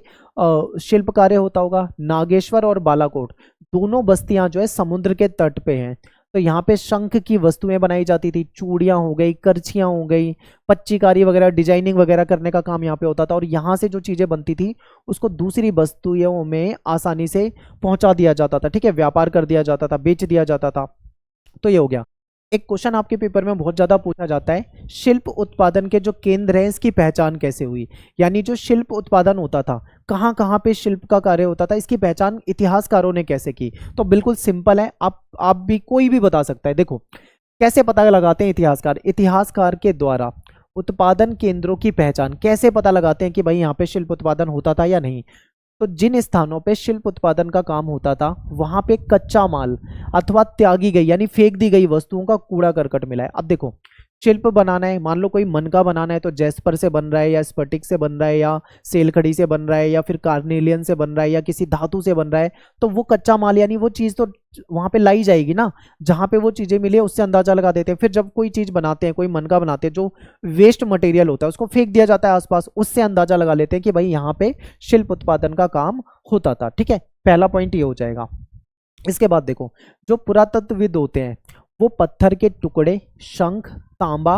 शिल्प कार्य होता होगा। नागेश्वर और बालाकोट दोनों बस्तियां जो है समुद्र के तट पे हैं, तो यहाँ पे शंख की वस्तुएं बनाई जाती थी, चूड़ियां हो गई, करछियां हो गई, पच्चीकारी वगैरह, डिजाइनिंग वगैरह करने का काम यहाँ पे होता था। और यहाँ से जो चीजें बनती थी उसको दूसरी वस्तुओं में आसानी से पहुंचा दिया जाता था। ठीक है, व्यापार कर दिया जाता था, बेच दिया जाता था। तो ये हो गया। एक क्वेश्चन आपके पेपर में बहुत ज्यादा पूछा जाता है, शिल्प उत्पादन के जो केंद्र हैं इसकी पहचान कैसे हुई। यानी जो शिल्प उत्पादन होता था, कहाँ कहाँ पे शिल्प का कार्य होता था, इसकी पहचान इतिहासकारों ने कैसे की। तो बिल्कुल सिंपल है, आप भी, कोई भी बता सकता है। देखो कैसे पता लगाते हैं इतिहासकार, इतिहासकार के द्वारा उत्पादन केंद्रों की पहचान कैसे पता लगाते हैं कि भाई यहाँ पे शिल्प उत्पादन होता था या नहीं। तो जिन स्थानों पे शिल्प उत्पादन का काम होता था वहां पे कच्चा माल अथवा त्यागी गई यानी फेंक दी गई वस्तुओं का कूड़ा करकट मिला है। अब देखो, शिल्प बनाना है, मान लो कोई मनका बनाना है, तो जैस्पर से बन रहा है या स्फटिक से बन रहा है या सेलखड़ी से बन रहा है या फिर कार्नेलियन से बन रहा है या किसी धातु से बन रहा है, तो वो कच्चा माल यानी वो चीज़ तो वहां पे लाई जाएगी ना, जहां पे वो चीजें मिली है उससे अंदाजा लगा देते हैं। फिर जब कोई चीज बनाते हैं, कोई मनका बनाते हैं, जो वेस्ट मटेरियल होता है उसको फेंक दिया जाता है आसपास, उससे अंदाजा लगा लेते हैं कि भाई यहाँ पे शिल्प उत्पादन का काम होता था। ठीक है, पहला पॉइंट ये हो जाएगा। इसके बाद देखो, जो पुरातत्वविद होते हैं वो पत्थर के टुकड़े, शंख, तांबा,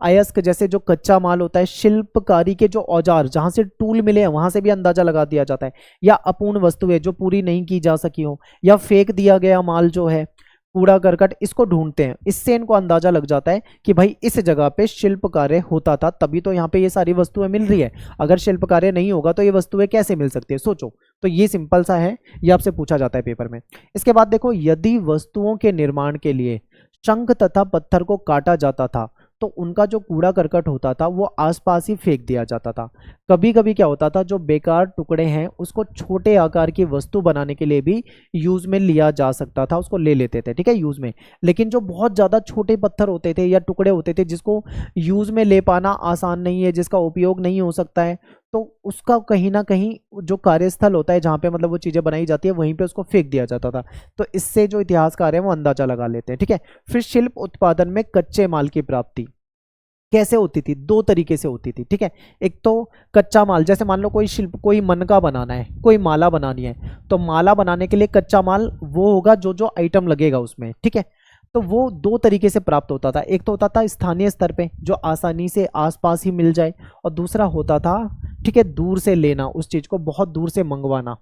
अयस्क जैसे जो कच्चा माल होता है, शिल्पकारी के जो औजार जहां से टूल मिले हैं वहां से भी अंदाजा लगा दिया जाता है, या अपूर्ण वस्तुएं जो पूरी नहीं की जा सकी हो, या फेंक दिया गया माल जो है, कूड़ा करकट, इसको ढूंढते हैं। इससे इनको अंदाजा लग जाता है कि भाई इस जगह पे शिल्प कार्य होता था, तभी तो यहाँ पे ये सारी वस्तुएं मिल रही है। अगर शिल्प कार्य नहीं होगा तो ये वस्तुएं कैसे मिल सकती है, सोचो। तो ये सिंपल सा है, ये आपसे पूछा जाता है पेपर में। इसके बाद देखो, यदि वस्तुओं के निर्माण के लिए शंख तथा पत्थर को काटा जाता था तो उनका जो कूड़ा करकट होता था वो आसपास ही फेंक दिया जाता था। कभी कभी क्या होता था, जो बेकार टुकड़े हैं उसको छोटे आकार की वस्तु बनाने के लिए भी यूज में लिया जा सकता था, उसको ले लेते थे, ठीक है, यूज में। लेकिन जो बहुत ज्यादा छोटे पत्थर होते थे या टुकड़े होते थे जिसको यूज में ले पाना आसान नहीं है, जिसका उपयोग नहीं हो सकता है, तो उसका कहीं ना कहीं जो कार्यस्थल होता है जहाँ पे मतलब वो चीज़ें बनाई जाती है वहीं पे उसको फेंक दिया जाता था। तो इससे जो इतिहासकार है वो अंदाजा लगा लेते हैं, ठीक है। फिर शिल्प उत्पादन में कच्चे माल की प्राप्ति कैसे होती थी, दो तरीके से होती थी, ठीक है। एक तो कच्चा माल, जैसे मान लो कोई शिल्प, कोई मनका बनाना है, कोई माला बनानी है, तो माला बनाने के लिए कच्चा माल वो होगा जो जो आइटम लगेगा उसमें, ठीक है। तो वो दो तरीके से प्राप्त होता था, एक तो होता था स्थानीय स्तर पे जो आसानी से आसपास ही मिल जाए, और दूसरा होता था, ठीक है, दूर से लेना, उस चीज को बहुत दूर से मंगवाना।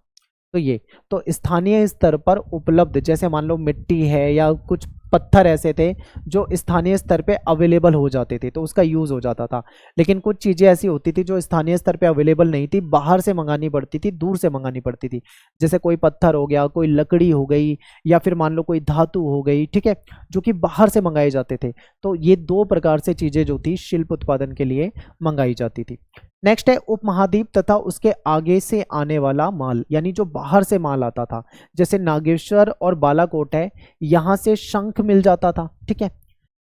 तो ये तो स्थानीय स्तर पर उपलब्ध, जैसे मान लो मिट्टी है या कुछ पत्थर ऐसे थे जो स्थानीय स्तर पे अवेलेबल हो जाते थे तो उसका यूज हो जाता था। लेकिन कुछ चीजें ऐसी होती थी जो स्थानीय स्तर पे अवेलेबल नहीं थी, बाहर से मंगानी पड़ती थी, दूर से मंगानी पड़ती थी। जैसे कोई पत्थर हो गया, कोई लकड़ी हो गई, या फिर मान लो कोई धातु हो गई, ठीक है, जो कि बाहर से मंगाए जाते थे। तो ये दो प्रकार से चीजें जो थी शिल्प उत्पादन के लिए मंगाई जाती थी। नेक्स्ट है उपमहाद्वीप तथा उसके आगे से आने वाला माल, यानी जो बाहर से माल आता था, जैसे नागेश्वर और बालाकोट है, यहाँ से शंख मिल जाता था, ठीक है।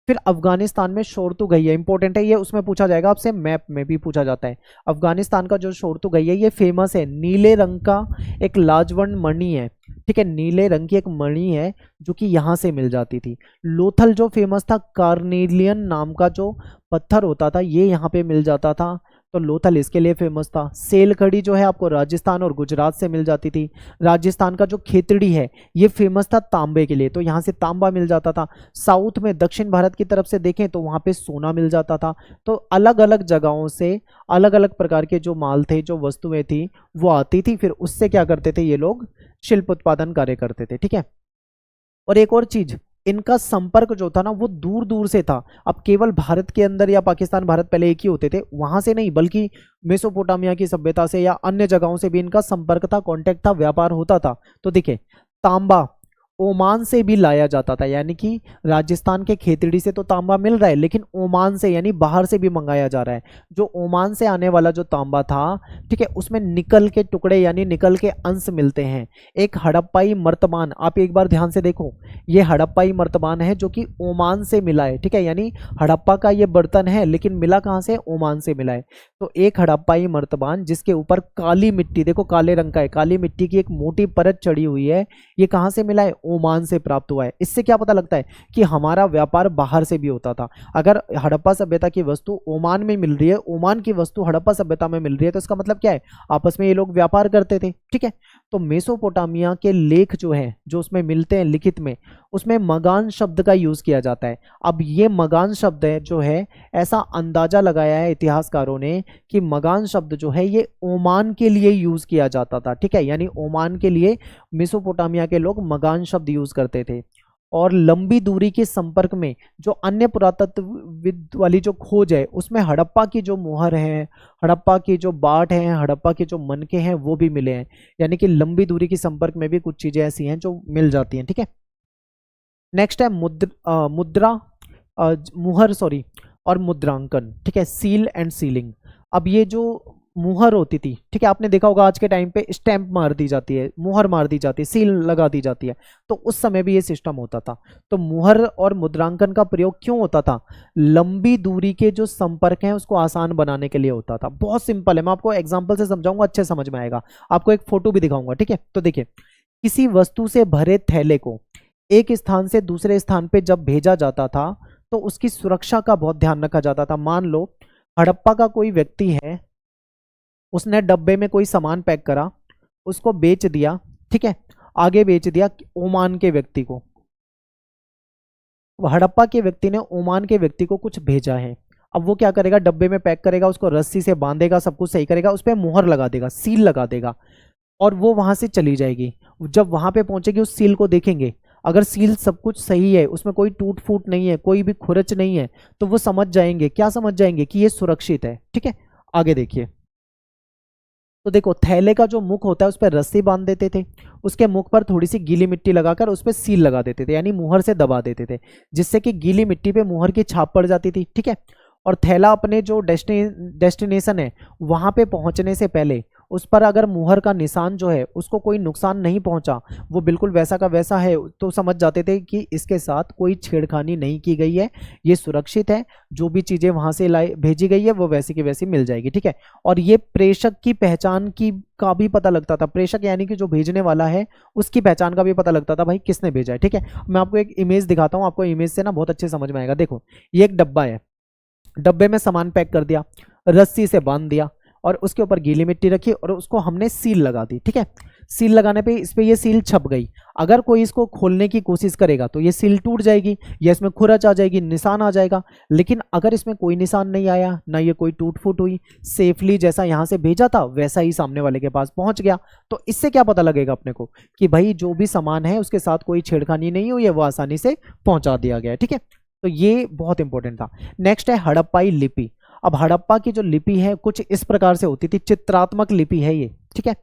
फिर अफगानिस्तान में शोरतुगैया इंपॉर्टेंट है, ये उसमें पूछा जाएगा आपसे, मैप में भी पूछा जाता है। अफगानिस्तान का जो शोरतुगैया ये फेमस है, नीले रंग का एक लाजवंत मणि है, ठीक है, नीले रंग की एक मणि है जो कि यहाँ से मिल जाती थी। लोथल जो फेमस था, कार्नेलियन नाम का जो पत्थर होता था ये यहाँ पे मिल जाता था, तो लोथल इसके लिए फेमस था। सेलखड़ी जो है आपको राजस्थान और गुजरात से मिल जाती थी। राजस्थान का जो खेतड़ी है ये फेमस था तांबे के लिए, तो यहाँ से तांबा मिल जाता था। साउथ में दक्षिण भारत की तरफ से देखें तो वहाँ पे सोना मिल जाता था। तो अलग अलग जगहों से अलग अलग प्रकार के जो माल थे, जो वस्तुएं थी वो आती थी, फिर उससे क्या करते थे ये लोग, शिल्प उत्पादन कार्य करते थे। ठीक है, और एक और चीज, इनका संपर्क जो था ना वो दूर दूर से था। अब केवल भारत के अंदर या पाकिस्तान भारत पहले एक ही होते थे, वहां से नहीं, बल्कि मेसोपोटामिया की सभ्यता से या अन्य जगहों से भी इनका संपर्क था, कांटेक्ट था, व्यापार होता था। तो देखिए, तांबा ओमान से भी लाया जाता था, यानी कि राजस्थान के खेतड़ी से तो तांबा मिल रहा है, लेकिन ओमान से यानी बाहर से भी मंगाया जा रहा है। जो ओमान से आने वाला जो तांबा था, ठीक है, उसमें निकल के टुकड़े यानी निकल के अंश मिलते हैं। एक हड़प्पाई मर्तबान, आप एक बार ध्यान से देखो, ये हड़प्पाई मर्तबान है जो कि ओमान से मिला है। ठीक है, यानी हड़प्पा का ये बर्तन है लेकिन मिला कहाँ से, ओमान से मिला है। तो एक हड़प्पाई मर्तबान जिसके ऊपर काली मिट्टी, देखो काले रंग का है, काली मिट्टी की एक मोटी परत चढ़ी हुई है, ये कहाँ से मिला है, ओमान से प्राप्त हुआ है। इससे क्या पता लगता है कि हमारा व्यापार बाहर से भी होता था। अगर हड़प्पा सभ्यता की वस्तु ओमान में मिल रही है, ओमान की वस्तु हड़प्पा सभ्यता में मिल रही है, तो इसका मतलब क्या है, आपस में ये लोग व्यापार करते थे। ठीक है, तो मेसोपोटामिया के लेख जो है, जो उसमें मिलते हैं लिखित में, उसमें मगान शब्द का यूज किया जाता है। अब ये मगान शब्द है जो है, ऐसा अंदाजा लगाया है इतिहासकारों ने कि मगान शब्द जो है ये ओमान के लिए यूज किया जाता था। ठीक है, यानी ओमान के लिए मेसोपोटामिया के लोग मगान शब्द यूज करते थे। और लंबी दूरी के संपर्क में जो अन्य पुरातत्वविद वाली जो खोज है, उसमें हड़प्पा की जो मुहर है, हड़प्पा की जो बाट है, हड़प्पा के जो मनके हैं वो भी मिले हैं। यानी कि लंबी दूरी के संपर्क में भी कुछ चीजें ऐसी हैं जो मिल जाती हैं। ठीक है, नेक्स्ट है मुद्रा, मुहर सॉरी, और मुद्रांकन। ठीक है, सील एंड सीलिंग। अब ये जो मुहर होती थी, ठीक है, आपने देखा होगा आज के टाइम पे स्टैंप मार दी जाती है, मुहर मार दी जाती है, सील लगा दी जाती है, तो उस समय भी ये सिस्टम होता था। तो मुहर और मुद्रांकन का प्रयोग क्यों होता था, लंबी दूरी के जो संपर्क हैं उसको आसान बनाने के लिए होता था। बहुत सिंपल है, मैं आपको एग्जाम्पल से समझाऊंगा, अच्छे समझ में आएगा। आपको एक फोटो भी दिखाऊंगा। ठीक है, तो देखिए, किसी वस्तु से भरे थैले को एक स्थान से दूसरे स्थान पे जब भेजा जाता था तो उसकी सुरक्षा का बहुत ध्यान रखा जाता था। मान लो हड़प्पा का कोई व्यक्ति है, उसने डब्बे में कोई सामान पैक करा, उसको बेच दिया, ठीक है, आगे बेच दिया ओमान के व्यक्ति को। हड़प्पा के व्यक्ति ने ओमान के व्यक्ति को कुछ भेजा है, अब वो क्या करेगा, डब्बे में पैक करेगा, उसको रस्सी से बांधेगा, सब कुछ सही करेगा, उस पर मुहर लगा देगा, सील लगा देगा, और वो वहां से चली जाएगी। जब वहां पे पहुंचेगी उस सील को देखेंगे, अगर सील सब कुछ सही है, उसमें कोई टूट फूट नहीं है, कोई भी खुरच नहीं है, तो वो समझ जाएंगे, क्या समझ जाएंगे, कि ये सुरक्षित है। ठीक है, आगे देखिए, तो देखो थैले का जो मुख होता है उस पर रस्सी बांध देते थे, उसके मुख पर थोड़ी सी गीली मिट्टी लगाकर उस पर सील लगा देते थे, यानी मुहर से दबा देते थे, जिससे कि गीली मिट्टी पे मुहर की छाप पड़ जाती थी। ठीक है, और थैला अपने जो डेस्टिनेशन है वहां पे पहुंचने से पहले उस पर अगर मुहर का निशान जो है उसको कोई नुकसान नहीं पहुंचा, वो बिल्कुल वैसा का वैसा है, तो समझ जाते थे कि इसके साथ कोई छेड़खानी नहीं की गई है, ये सुरक्षित है, जो भी चीजें वहां से भेजी गई है वो वैसी की वैसी मिल जाएगी। ठीक है, और ये प्रेषक की पहचान की का भी पता लगता था, प्रेषक यानी कि जो भेजने वाला है उसकी पहचान का भी पता लगता था, भाई किसने भेजा है। ठीक है, मैं आपको एक इमेज दिखाता हूँ, आपको इमेज से ना बहुत अच्छे समझ में आएगा। देखो, ये एक डब्बा है, डब्बे में सामान पैक कर दिया, रस्सी से बांध दिया, और उसके ऊपर गीली मिट्टी रखी और उसको हमने सील लगा दी। ठीक है, सील लगाने पे इस पे ये सील छप गई, अगर कोई इसको खोलने की कोशिश करेगा तो ये सील टूट जाएगी या इसमें खुरच आ जाएगी, निशान आ जाएगा। लेकिन अगर इसमें कोई निशान नहीं आया, ना ये कोई टूट फूट हुई, सेफली जैसा यहाँ से भेजा था वैसा ही सामने वाले के पास पहुंच गया, तो इससे क्या पता लगेगा अपने को कि भाई जो भी सामान है उसके साथ कोई छेड़खानी नहीं हुई है, वो आसानी से पहुंचा दिया गया। ठीक है, तो ये बहुत इंपॉर्टेंट था। नेक्स्ट है हड़प्पाई लिपि। अब हड़प्पा की जो लिपि है कुछ इस प्रकार से होती थी, चित्रात्मक लिपि है ये। ठीक है,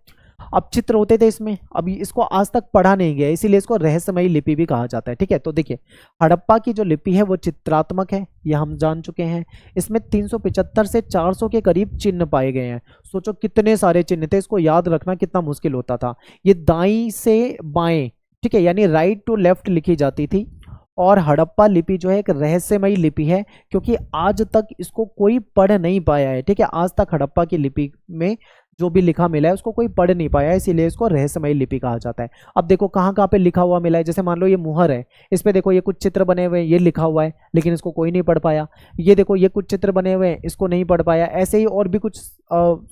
अब चित्र होते थे इसमें, अभी इसको आज तक पढ़ा नहीं गया, इसीलिए इसको रहस्यमयी लिपि भी कहा जाता है। ठीक है, तो देखिए हड़प्पा की जो लिपि है वो चित्रात्मक है, ये हम जान चुके हैं। इसमें 375 से 400 के करीब चिन्ह पाए गए हैं। सोचो कितने सारे चिन्ह थे, इसको याद रखना कितना मुश्किल होता था। ये दाई से बाएं, ठीक है, यानी राइट टू लेफ्ट लिखी जाती थी। और हड़प्पा लिपि जो है एक रहस्यमयी लिपि है, क्योंकि आज तक इसको कोई पढ़ नहीं पाया है। ठीक है, आज तक हड़प्पा की लिपि में जो भी लिखा मिला है उसको कोई पढ़ नहीं पाया, इसीलिए इसको रहस्यमयी लिपि कहा जाता है। अब देखो कहाँ कहाँ पे लिखा हुआ मिला है, जैसे मान लो ये मुहर है, इस पे देखो ये कुछ चित्र बने हुए हैं, ये लिखा हुआ है लेकिन इसको कोई नहीं पढ़ पाया। ये देखो ये कुछ चित्र बने हुए हैं, इसको नहीं पढ़ पाया। ऐसे ही और भी कुछ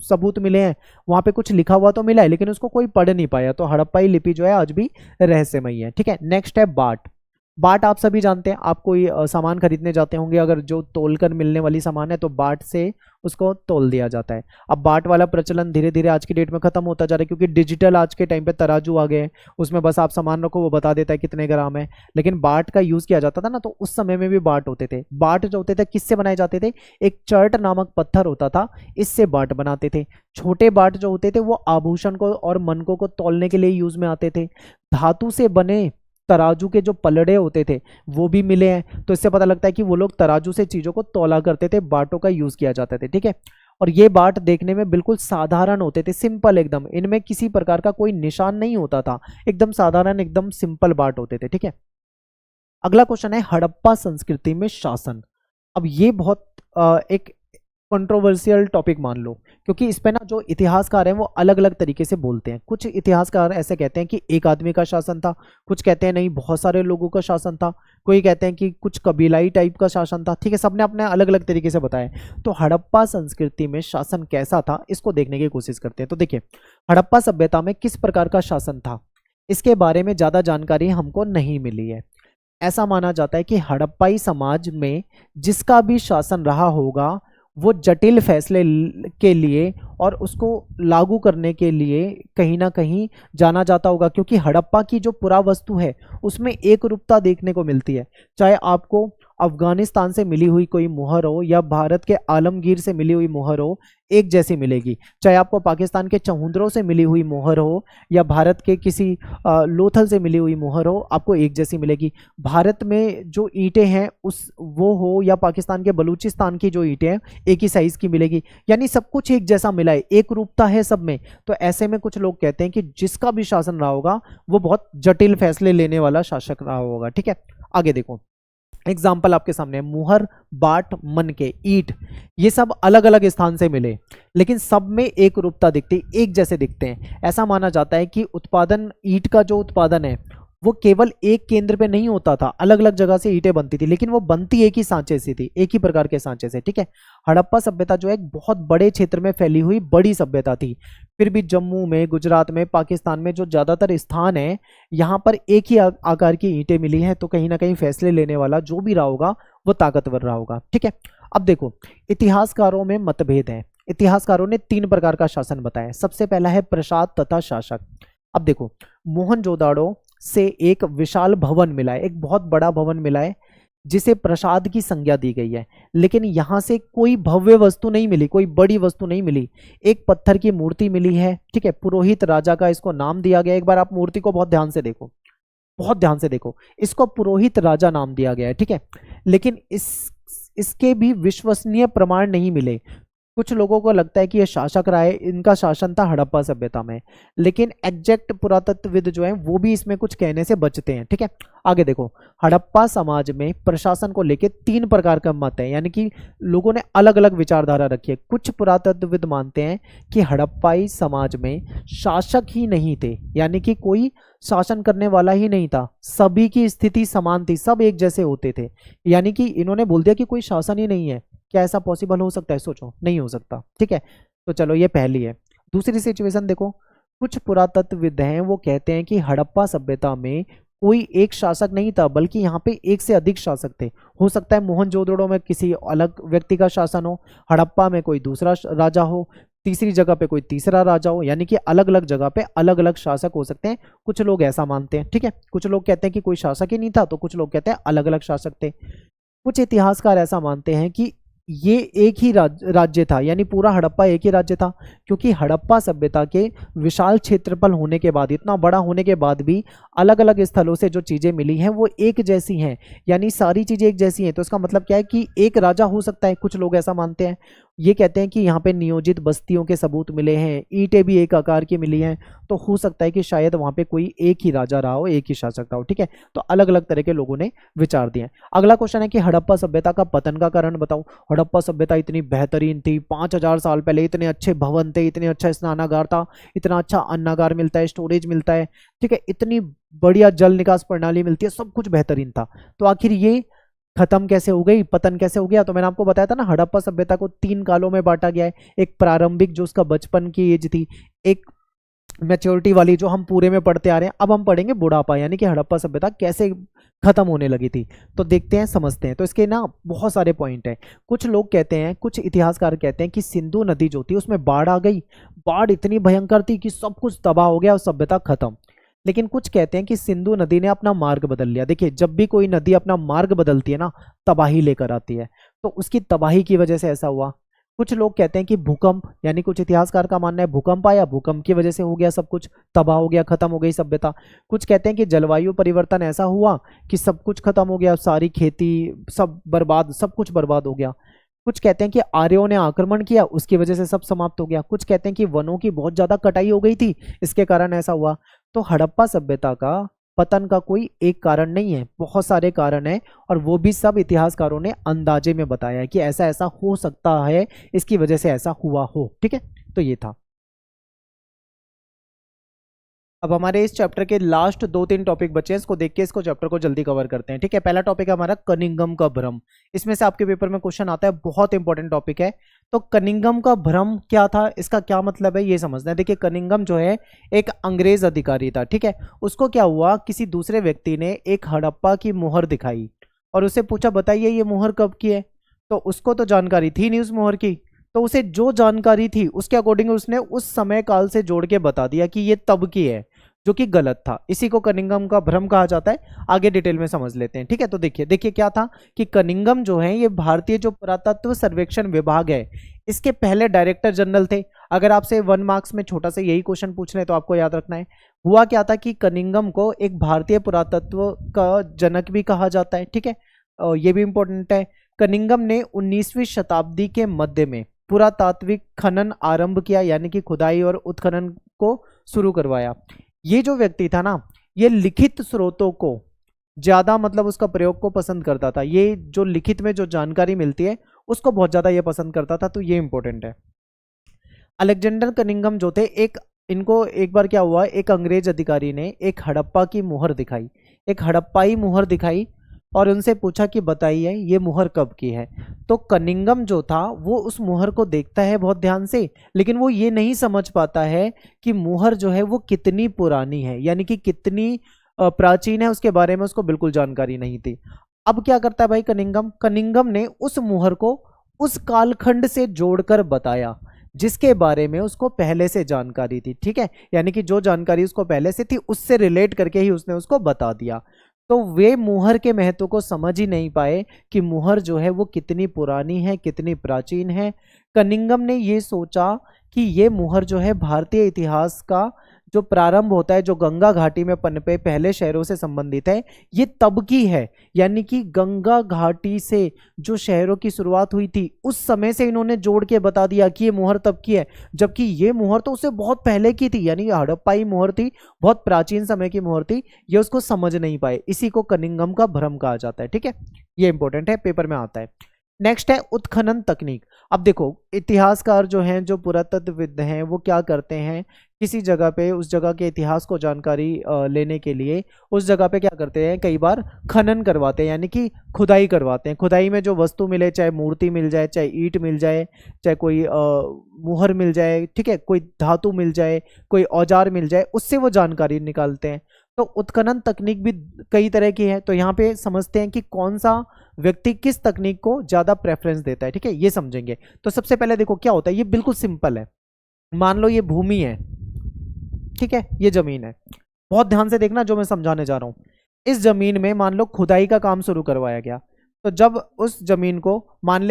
सबूत मिले हैं, वहाँ पे कुछ लिखा हुआ तो मिला है लेकिन उसको कोई पढ़ नहीं पाया। तो हड़प्पाई लिपि जो है आज भी रहस्यमयी है। ठीक है, नेक्स्ट है बाट। बाट आप सभी जानते हैं, आप कोई सामान खरीदने जाते होंगे, अगर जो तोल कर मिलने वाली सामान है तो बाट से उसको तोल दिया जाता है। अब बाट वाला प्रचलन धीरे धीरे आज की डेट में खत्म होता जा रहा है, क्योंकि डिजिटल आज के टाइम पे तराजू आ गए हैं, उसमें बस आप सामान रखो वो बता देता है कितने ग्राम है। लेकिन बाट का यूज किया जाता था ना, तो उस समय में भी बाट होते थे। बाट जो होते थे किससे बनाए जाते थे, एक चर्ट नामक पत्थर होता था, इससे बाट बनाते थे। छोटे बाट जो होते थे वो आभूषण को और मनकों को तौलने के लिए यूज में आते थे। धातु से बने तराजू के जो पलड़े होते थे वो भी मिले हैं, तो इससे पता लगता है कि वो लोग तराजू से चीजों को तौला करते थे, बाटों का यूज किया जाता था। ठीक है, और ये बाट देखने में बिल्कुल साधारण होते थे, सिंपल एकदम, इनमें किसी प्रकार का कोई निशान नहीं होता था, एकदम साधारण एकदम सिंपल बाट होते थे। ठीक है, अगला क्वेश्चन है हड़प्पा संस्कृति में शासन। अब ये बहुत एक कंट्रोवर्शियल टॉपिक मान लो, क्योंकि इस पे ना जो इतिहासकार हैं वो अलग अलग तरीके से बोलते हैं। कुछ इतिहासकार ऐसे कहते हैं कि एक आदमी का शासन था, कुछ कहते हैं नहीं बहुत सारे लोगों का शासन था, कोई कहते हैं कि कुछ कबीलाई टाइप का शासन था। ठीक है, सबने अपने अलग अलग तरीके से बताया। तो हड़प्पा संस्कृति में शासन कैसा था इसको देखने की कोशिश करते हैं। तो देखिए, हड़प्पा सभ्यता में किस प्रकार का शासन था, इसके बारे में ज्यादा जानकारी हमको नहीं मिली है। ऐसा माना जाता है कि हड़प्पाई समाज में जिसका भी शासन रहा होगा वो जटिल फैसले के लिए और उसको लागू करने के लिए कहीं ना कहीं जाना जाता होगा, क्योंकि हड़प्पा की जो पुरावस्तु है उसमें एक रूपता देखने को मिलती है। चाहे आपको अफगानिस्तान से मिली हुई कोई मुहर हो या भारत के आलमगीर से मिली हुई मुहर हो, एक जैसी मिलेगी। चाहे आपको पाकिस्तान के चहुंदरों से मिली हुई मुहर हो या भारत के किसी लोथल से मिली हुई मुहर हो, आपको एक जैसी मिलेगी। भारत में जो ईंटें हैं उस वो हो या पाकिस्तान के बलूचिस्तान की जो ईंटें हैं एक ही साइज की मिलेगी, यानी सब कुछ एक जैसा मिला है, एक रूपता है सब में। तो ऐसे में कुछ लोग कहते हैं कि जिसका भी शासन रहा होगा वो बहुत जटिल फैसले लेने वाला शासक रहा होगा। ठीक है, आगे देखो, एग्जाम्पल आपके सामने, मुहर, बाट, मनके, ईंट, ये सब अलग अलग स्थान से मिले लेकिन सब में एक रूपता दिखती, एक जैसे दिखते हैं। ऐसा माना जाता है कि उत्पादन, ईंट का जो उत्पादन है वो केवल एक केंद्र पे नहीं होता था, अलग अलग जगह से ईंटें बनती थी, लेकिन वो बनती एक ही सांचे से थी, एक ही प्रकार के सांचे से। ठीक है, हड़प्पा सभ्यता जो है एक बहुत बड़े क्षेत्र में फैली हुई बड़ी सभ्यता थी। फिर भी जम्मू में, गुजरात में, पाकिस्तान में जो ज्यादातर स्थान है यहाँ पर एक ही आकार की ईंटें मिली हैं, तो कहीं ना कहीं फैसले लेने वाला जो भी रहा होगा वो ताकतवर रहा होगा। ठीक है, अब देखो इतिहासकारों में मतभेद है। इतिहासकारों ने 3 प्रकार का शासन बताया। सबसे पहला है प्रसाद तथा शासक। अब देखो, मोहनजोदाड़ो से एक विशाल भवन मिला है, एक बहुत बड़ा भवन मिला है जिसे प्रसाद की संज्ञा दी गई है, लेकिन यहां से कोई भव्य वस्तु नहीं मिली, कोई बड़ी वस्तु नहीं मिली। एक पत्थर की मूर्ति मिली है। ठीक है, पुरोहित राजा का इसको नाम दिया गया। एक बार आप मूर्ति को बहुत ध्यान से देखो, बहुत ध्यान से देखो, इसको पुरोहित राजा नाम दिया गया है। ठीक है, लेकिन इसके भी विश्वसनीय प्रमाण नहीं मिले। कुछ लोगों को लगता है कि ये शासक रहा है, इनका शासन था हड़प्पा सभ्यता में, लेकिन एग्जैक्ट पुरातत्वविद जो है वो भी इसमें कुछ कहने से बचते हैं। ठीक है, आगे देखो, हड़प्पा समाज में प्रशासन को लेकर 3 प्रकार का मत है, यानी कि लोगों ने अलग अलग विचारधारा रखी है। कुछ पुरातत्वविद मानते हैं कि हड़प्पाई समाज में शासक ही नहीं थे, यानी कि कोई शासन करने वाला ही नहीं था, सभी की स्थिति समान थी, सब एक जैसे होते थे। यानी कि इन्होंने बोल दिया कि कोई शासन ही नहीं है। क्या ऐसा पॉसिबल हो सकता है? सोचो, नहीं हो सकता। ठीक है, तो चलो ये पहली है। दूसरी सिचुएशन देखो, कुछ पुरातत्वविद हैं वो कहते हैं कि हड़प्पा सभ्यता में कोई एक शासक नहीं था, बल्कि यहाँ पे एक से अधिक शासक थे। हो सकता है मोहनजोदड़ो में किसी अलग व्यक्ति का शासन हो, हड़प्पा में कोई दूसरा राजा हो, तीसरी जगह पे कोई तीसरा राजा हो, यानी कि अलग अलग जगह पे अलग अलग शासक हो सकते हैं। कुछ लोग ऐसा मानते हैं। ठीक है, कुछ लोग कहते हैं कि कोई शासक ही नहीं था, तो कुछ लोग कहते हैं अलग अलग शासक थे। कुछ इतिहासकार ऐसा मानते हैं कि ये एक ही राज्य था, यानी पूरा हड़प्पा एक ही राज्य था, क्योंकि हड़प्पा सभ्यता के विशाल क्षेत्रफल होने के बाद, इतना बड़ा होने के बाद भी अलग अलग स्थलों से जो चीज़ें मिली हैं वो एक जैसी हैं, यानी सारी चीज़ें एक जैसी हैं। तो इसका मतलब क्या है कि एक राजा हो सकता है, कुछ लोग ऐसा मानते हैं। ये कहते हैं कि यहाँ पे नियोजित बस्तियों के सबूत मिले हैं, ईंटें भी एक आकार की मिली हैं, तो हो सकता है कि शायद वहाँ पे कोई एक ही राजा रहा हो, एक ही शासक रहा हो। ठीक है, तो अलग अलग तरह के लोगों ने विचार दिए हैं। अगला क्वेश्चन है कि हड़प्पा सभ्यता का पतन का कारण बताओ। हड़प्पा सभ्यता इतनी बेहतरीन थी, 5000 साल पहले इतने अच्छे भवन थे, इतने अच्छा स्नानागार था, इतना अच्छा अन्नागार मिलता है, स्टोरेज मिलता है, ठीक है, इतनी बढ़िया जल निकास प्रणाली मिलती है, सब कुछ बेहतरीन था, तो आखिर ये खत्म कैसे हो गई, पतन कैसे हो गया? तो मैंने आपको बताया था ना, हड़प्पा सभ्यता को 3 कालों में बांटा गया है। एक प्रारंभिक जो उसका बचपन की एज थी, एक मैच्योरिटी वाली जो हम पूरे में पढ़ते आ रहे हैं, अब हम पढ़ेंगे बुढ़ापा, यानी कि हड़प्पा सभ्यता कैसे खत्म होने लगी थी। तो देखते हैं, समझते हैं। तो इसके ना बहुत सारे पॉइंट हैं। कुछ लोग कहते हैं, कुछ इतिहासकार कहते हैं कि सिंधु नदी जो थी उसमें बाढ़ आ गई, बाढ़ इतनी भयंकर थी कि सब कुछ तबाह हो गया और सभ्यता खत्म। लेकिन कुछ कहते हैं कि सिंधु नदी ने अपना मार्ग बदल लिया। देखिए, जब भी कोई नदी अपना मार्ग बदलती है ना, तबाही लेकर आती है, तो उसकी तबाही की वजह से ऐसा हुआ। कुछ लोग कहते हैं कि भूकंप, यानी कुछ इतिहासकार का मानना है भूकंप आया, भूकंप की वजह से हो गया सब कुछ, तबाह हो गया, खत्म हो गई सभ्यता। कुछ कहते हैं कि जलवायु परिवर्तन ऐसा हुआ कि सब कुछ खत्म हो गया, सारी खेती सब बर्बाद, सब कुछ बर्बाद हो गया। कुछ कहते हैं कि आर्यों ने आक्रमण किया, उसकी वजह से सब समाप्त हो गया। कुछ कहते हैं कि वनों की बहुत ज्यादा कटाई हो गई थी, इसके कारण ऐसा हुआ। तो हड़प्पा सभ्यता का पतन का कोई एक कारण नहीं है, बहुत सारे कारण हैं, और वो भी सब इतिहासकारों ने अंदाजे में बताया है कि ऐसा ऐसा हो सकता है, इसकी वजह से ऐसा हुआ हो। ठीक है, तो ये था। अब हमारे इस चैप्टर के लास्ट 2-3 टॉपिक बचे हैं, इसको देख के इसको चैप्टर को जल्दी कवर करते हैं। ठीक है, पहला टॉपिक है हमारा कनिंघम का भ्रम। इसमें से आपके पेपर में क्वेश्चन आता है, बहुत इंपॉर्टेंट टॉपिक है। तो कनिंघम का भ्रम क्या था, इसका क्या मतलब है, ये समझना है। देखिए, कनिंघम जो है एक अंग्रेज अधिकारी था, ठीक है। उसको क्या हुआ, किसी दूसरे व्यक्ति ने एक हड़प्पा की मुहर दिखाई और उससे पूछा, बताइए ये मुहर कब की है। तो उसको तो जानकारी थी नहीं उस मुहर की, तो उसे जो जानकारी थी उसके अकॉर्डिंग उसने उस समय काल से जोड़ के बता दिया कि ये तब की है, जो कि गलत था। इसी को कनिंघम का भ्रम कहा जाता है। आगे डिटेल में समझ लेते हैं। ठीक है, तो देखिए देखिए क्या था कि कनिंघम जो है ये भारतीय जो पुरातत्व सर्वेक्षण विभाग है, इसके पहले डायरेक्टर जनरल थे। अगर आपसे 1 मार्क्स में छोटा सा यही क्वेश्चन पूछ रहे तो आपको याद रखना है, हुआ क्या था कि कनिंघम को एक भारतीय पुरातत्व का जनक भी कहा जाता है। ठीक है, ये भी इंपॉर्टेंट है। कनिंघम ने 19वीं शताब्दी के मध्य में पुरातात्विक खनन आरंभ किया, यानी कि खुदाई और उत्खनन को शुरू करवाया। ये जो व्यक्ति था ना, ये लिखित स्रोतों को ज्यादा, मतलब उसका प्रयोग को पसंद करता था। ये जो लिखित में जो जानकारी मिलती है उसको बहुत ज्यादा ये पसंद करता था, तो ये इंपॉर्टेंट है। अलेक्जेंडर कनिंघम जो थे, इनको एक बार क्या हुआ, एक अंग्रेज अधिकारी ने एक हड़प्पा की मुहर दिखाई, एक हड़प्पाई मुहर दिखाई, और उनसे पूछा कि बताइए ये मुहर कब की है। तो कनिंघम जो था वो उस मुहर को देखता है बहुत ध्यान से, लेकिन वो ये नहीं समझ पाता है कि मुहर जो है वो कितनी पुरानी है, यानी कि कितनी प्राचीन है, उसके बारे में उसको बिल्कुल जानकारी नहीं थी। अब क्या करता है भाई कनिंघम, कनिंघम ने उस मुहर को उस कालखंड से जोड़कर बताया जिसके बारे में उसको पहले से जानकारी थी। ठीक है, यानी कि जो जानकारी उसको पहले से थी उससे रिलेट करके ही उसने उसको बता दिया। तो वे मुहर के महत्व को समझ ही नहीं पाए कि मुहर जो है वो कितनी पुरानी है, कितनी प्राचीन है। कनिंघम ने ये सोचा कि ये मुहर जो है भारतीय इतिहास का जो प्रारंभ होता है, जो गंगा घाटी में पनपे पहले शहरों से संबंधित है, ये तब की है। यानी कि गंगा घाटी से जो शहरों की शुरुआत हुई थी उस समय से इन्होंने जोड़ के बता दिया कि ये मुहर तब की है, जबकि ये मुहर तो उससे बहुत पहले की थी, यानी हड़प्पाई मुहर थी, बहुत प्राचीन समय की मुहर थी। ये उसको समझ नहीं पाए, इसी को कनिंघम का भ्रम कहा जाता है। ठीक है, ये इंपॉर्टेंट है, पेपर में आता है। नेक्स्ट है उत्खनन तकनीक। अब देखो, इतिहासकार जो हैं, जो पुरातत्वविद हैं, वो क्या करते हैं, किसी जगह पे उस जगह के इतिहास को जानकारी लेने के लिए उस जगह पे क्या करते हैं, कई बार खनन करवाते हैं, यानी कि खुदाई करवाते हैं। खुदाई में जो वस्तु मिले, चाहे मूर्ति मिल जाए, चाहे ईंट मिल जाए, चाहे कोई मुहर मिल जाए, ठीक है, कोई धातु मिल जाए, कोई औजार मिल जाए, उससे वो जानकारी निकालते हैं। तो उत्खनन तकनीक भी कई तरह की है। तो यहाँ पे समझते हैं कि कौन सा व्यक्ति किस तकनीक को ज्यादा प्रेफरेंस देता है। ठीक है, ये समझेंगे। तो सबसे पहले देखो क्या होता है, ये बिल्कुल सिंपल है। मान लो ये भूमि है, ठीक है, ये जमीन है। बहुत ध्यान से देखना जो मैं समझाने जा रहा हूं। इस जमीन में मान लो खुदाई का काम शुरू करवाया गया, तो जब उस जमीन को मान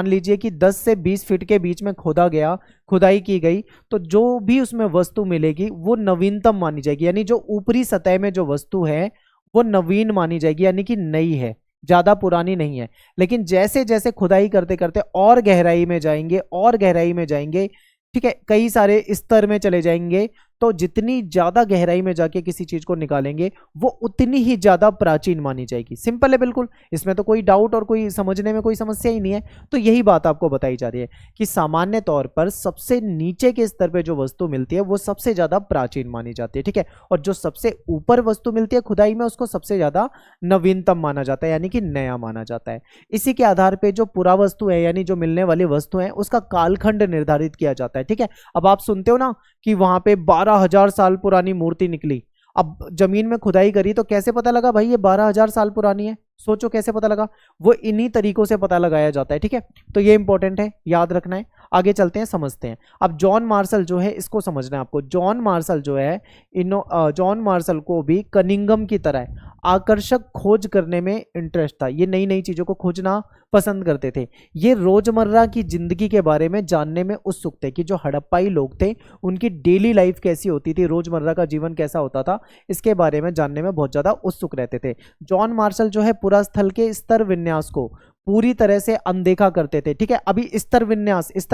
लीजिए कि 10 से 20 फीट के बीच में खोदा गया, खुदाई की गई, तो जो भी उसमें वस्तु मिलेगी वो नवीनतम मानी जाएगी, यानी जो ऊपरी सतह में जो वस्तु है वो नवीन मानी जाएगी, यानी कि नई है। ज्यादा पुरानी नहीं है। लेकिन जैसे जैसे खुदाई करते करते और गहराई में जाएंगे और गहराई में जाएंगे, ठीक है, कई सारे स्तर में चले जाएंगे, तो जितनी ज्यादा गहराई में जाके किसी चीज को निकालेंगे वो उतनी ही ज्यादा प्राचीन मानी जाएगी। सिंपल है बिल्कुल, इसमें तो कोई डाउट और कोई समझने में कोई समस्या ही नहीं है। तो यही बात आपको बताई जा रही है कि सामान्य तौर पर सबसे नीचे के स्तर पे जो वस्तु मिलती है वो सबसे ज्यादा प्राचीन मानी जाती है, ठीक है, और जो सबसे ऊपर वस्तु मिलती है खुदाई में उसको सबसे ज्यादा नवीनतम माना जाता है, यानी कि नया माना जाता है। इसी के आधार पर जो पुरावस्तु है यानी जो मिलने वाली वस्तु है उसका कालखंड निर्धारित किया जाता है, ठीक है। अब आप सुनते हो ना कि वहां पे 12,000 साल पुरानी मूर्ति निकली। अब जमीन में खुदाई करी तो कैसे पता लगा भाई ये 12,000 साल पुरानी है? सोचो कैसे पता लगा? वो इन्हीं तरीकों से पता लगाया जाता है, ठीक है। तो ये इंपॉर्टेंट है, याद रखना है। आगे चलते हैं, समझते हैं। अब जॉन मार्शल जो है इसको समझना है आपको। जॉन मार्शल जो है जॉन मार्शल को भी कनिंघम की तरह आकर्षक खोज करने में इंटरेस्ट था। ये नई नई चीजों को खोजना पसंद करते थे। ये रोजमर्रा की जिंदगी के बारे में जानने में उत्सुक थे कि जो हड़प्पाई लोग थे उनकी डेली लाइफ कैसी होती थी, रोजमर्रा का जीवन कैसा होता था, इसके बारे में जानने में बहुत ज्यादा उत्सुक रहते थे। जॉन मार्शल जो है पुरास्थल के स्तर विन्यास को पूरी तरह से अनदेखा करते थे, ठीक है। अभी स्तर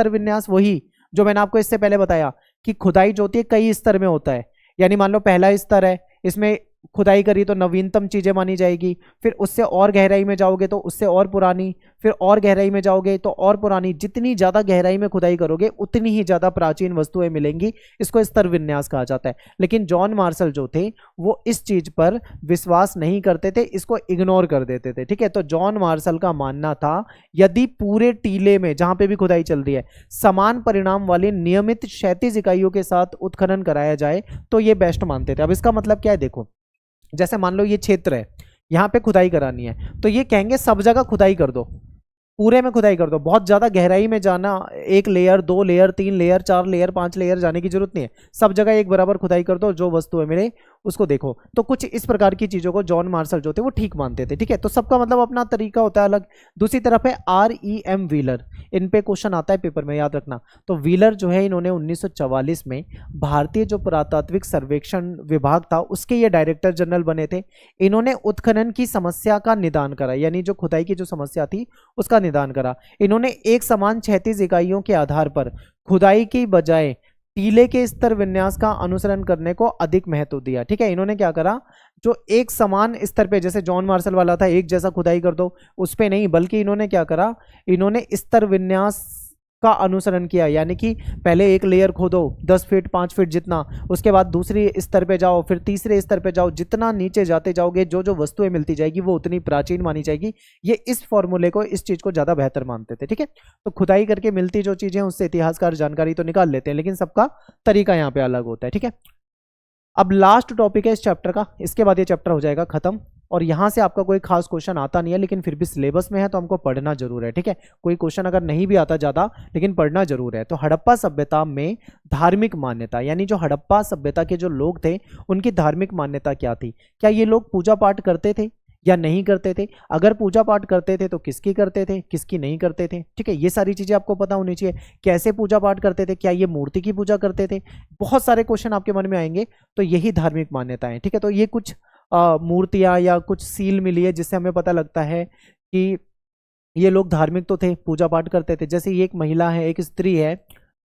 विन्यास वही जो मैंने आपको इससे पहले बताया कि खुदाई जो होती है कई स्तर में होता है। यानी मान लो पहला स्तर है, इसमें खुदाई करी तो नवीनतम चीजें मानी जाएगी, फिर उससे और गहराई में जाओगे तो उससे और पुरानी, फिर और गहराई में जाओगे तो और पुरानी। जितनी ज्यादा गहराई में खुदाई करोगे उतनी ही ज्यादा प्राचीन वस्तुएं मिलेंगी। इसको स्तर विन्यास कहा जाता है। लेकिन जॉन मार्शल जो थे वो इस चीज पर विश्वास नहीं करते थे, इसको इग्नोर कर देते थे, ठीक है। तो जॉन मार्शल का मानना था यदि पूरे टीले में जहां पे भी खुदाई चल रही है समान परिणाम वाली नियमित क्षैतिज इकाइयों के साथ उत्खनन कराया जाए तो ये बेस्ट मानते थे। अब इसका मतलब क्या है देखो, जैसे मान लो ये क्षेत्र है, यहाँ पे खुदाई करानी है तो ये कहेंगे सब जगह खुदाई कर दो, पूरे में खुदाई कर दो। बहुत ज्यादा गहराई में जाना, 1 layer 2 layer 3 layer 4 layer 5 layer जाने की जरूरत नहीं है, सब जगह एक बराबर खुदाई कर दो, जो वस्तु है मिले उसको देखो। तो कुछ इस प्रकार की चीजों को जॉन मार्शल जो थे वो ठीक मानते थे, ठीक है। तो सबका मतलब अपना तरीका होता है अलग। दूसरी तरफ है REM व्हीलर, इन पे क्वेश्चन आता है पेपर में, याद रखना। तो व्हीलर जो है इन्होंने 1944 में भारतीय जो पुरातात्विक सर्वेक्षण विभाग था उसके ये डायरेक्टर जनरल बने थे। इन्होंने उत्खनन की समस्या का निदान करा, यानी जो खुदाई की जो समस्या थी उसका निदान करा। इन्होंने एक समान क्षैतिज इकाइयों के आधार पर खुदाई की बजाय टीले के स्तर विन्यास का अनुसरण करने को अधिक महत्व दिया, ठीक है। इन्होंने क्या करा, जो एक समान स्तर पे जैसे जॉन मार्शल वाला था एक जैसा खुदाई कर दो, उस पे नहीं, बल्कि इन्होंने क्या करा, इन्होंने स्तर विन्यास का अनुसरण किया। यानी कि पहले एक लेयर खोदो 10 फीट 5 फीट जितना, उसके बाद दूसरी स्तर पे जाओ, फिर तीसरे स्तर पे जाओ, जितना नीचे जाते जाओगे जो जो वस्तुएं मिलती जाएगी वो उतनी प्राचीन मानी जाएगी। ये इस फॉर्मूले को, इस चीज को ज्यादा बेहतर मानते थे, ठीक है। तो खुदाई करके मिलती जो चीजें उससे इतिहासकार जानकारी तो निकाल लेते हैं, लेकिन सबका तरीका यहाँ पे अलग होता है, ठीक है। अब लास्ट टॉपिक है इस चैप्टर का, इसके बाद ये चैप्टर हो जाएगा खत्म। और यहां से आपका कोई खास क्वेश्चन आता नहीं है, लेकिन फिर भी सिलेबस में है तो हमको पढ़ना जरूर है, ठीक है। कोई क्वेश्चन अगर नहीं भी आता ज्यादा लेकिन पढ़ना जरूर है। तो हड़प्पा सभ्यता में धार्मिक मान्यता, यानी जो हड़प्पा सभ्यता के जो लोग थे उनकी धार्मिक मान्यता क्या थी? क्या ये लोग पूजा पाठ करते थे या नहीं करते थे? अगर पूजा पाठ करते थे तो किसकी करते थे, किसकी नहीं करते थे, ठीक है। ये सारी चीजें आपको पता होनी चाहिए। कैसे पूजा पाठ करते थे, क्या ये मूर्ति की पूजा करते थे? बहुत सारे क्वेश्चन आपके मन में आएंगे। तो यही धार्मिक मान्यताएं, ठीक है। तो ये कुछ मूर्तियां या कुछ सील मिली है जिससे हमें पता लगता है कि ये लोग धार्मिक तो थे, पूजा पाठ करते थे। जैसे ये एक महिला है, एक स्त्री है,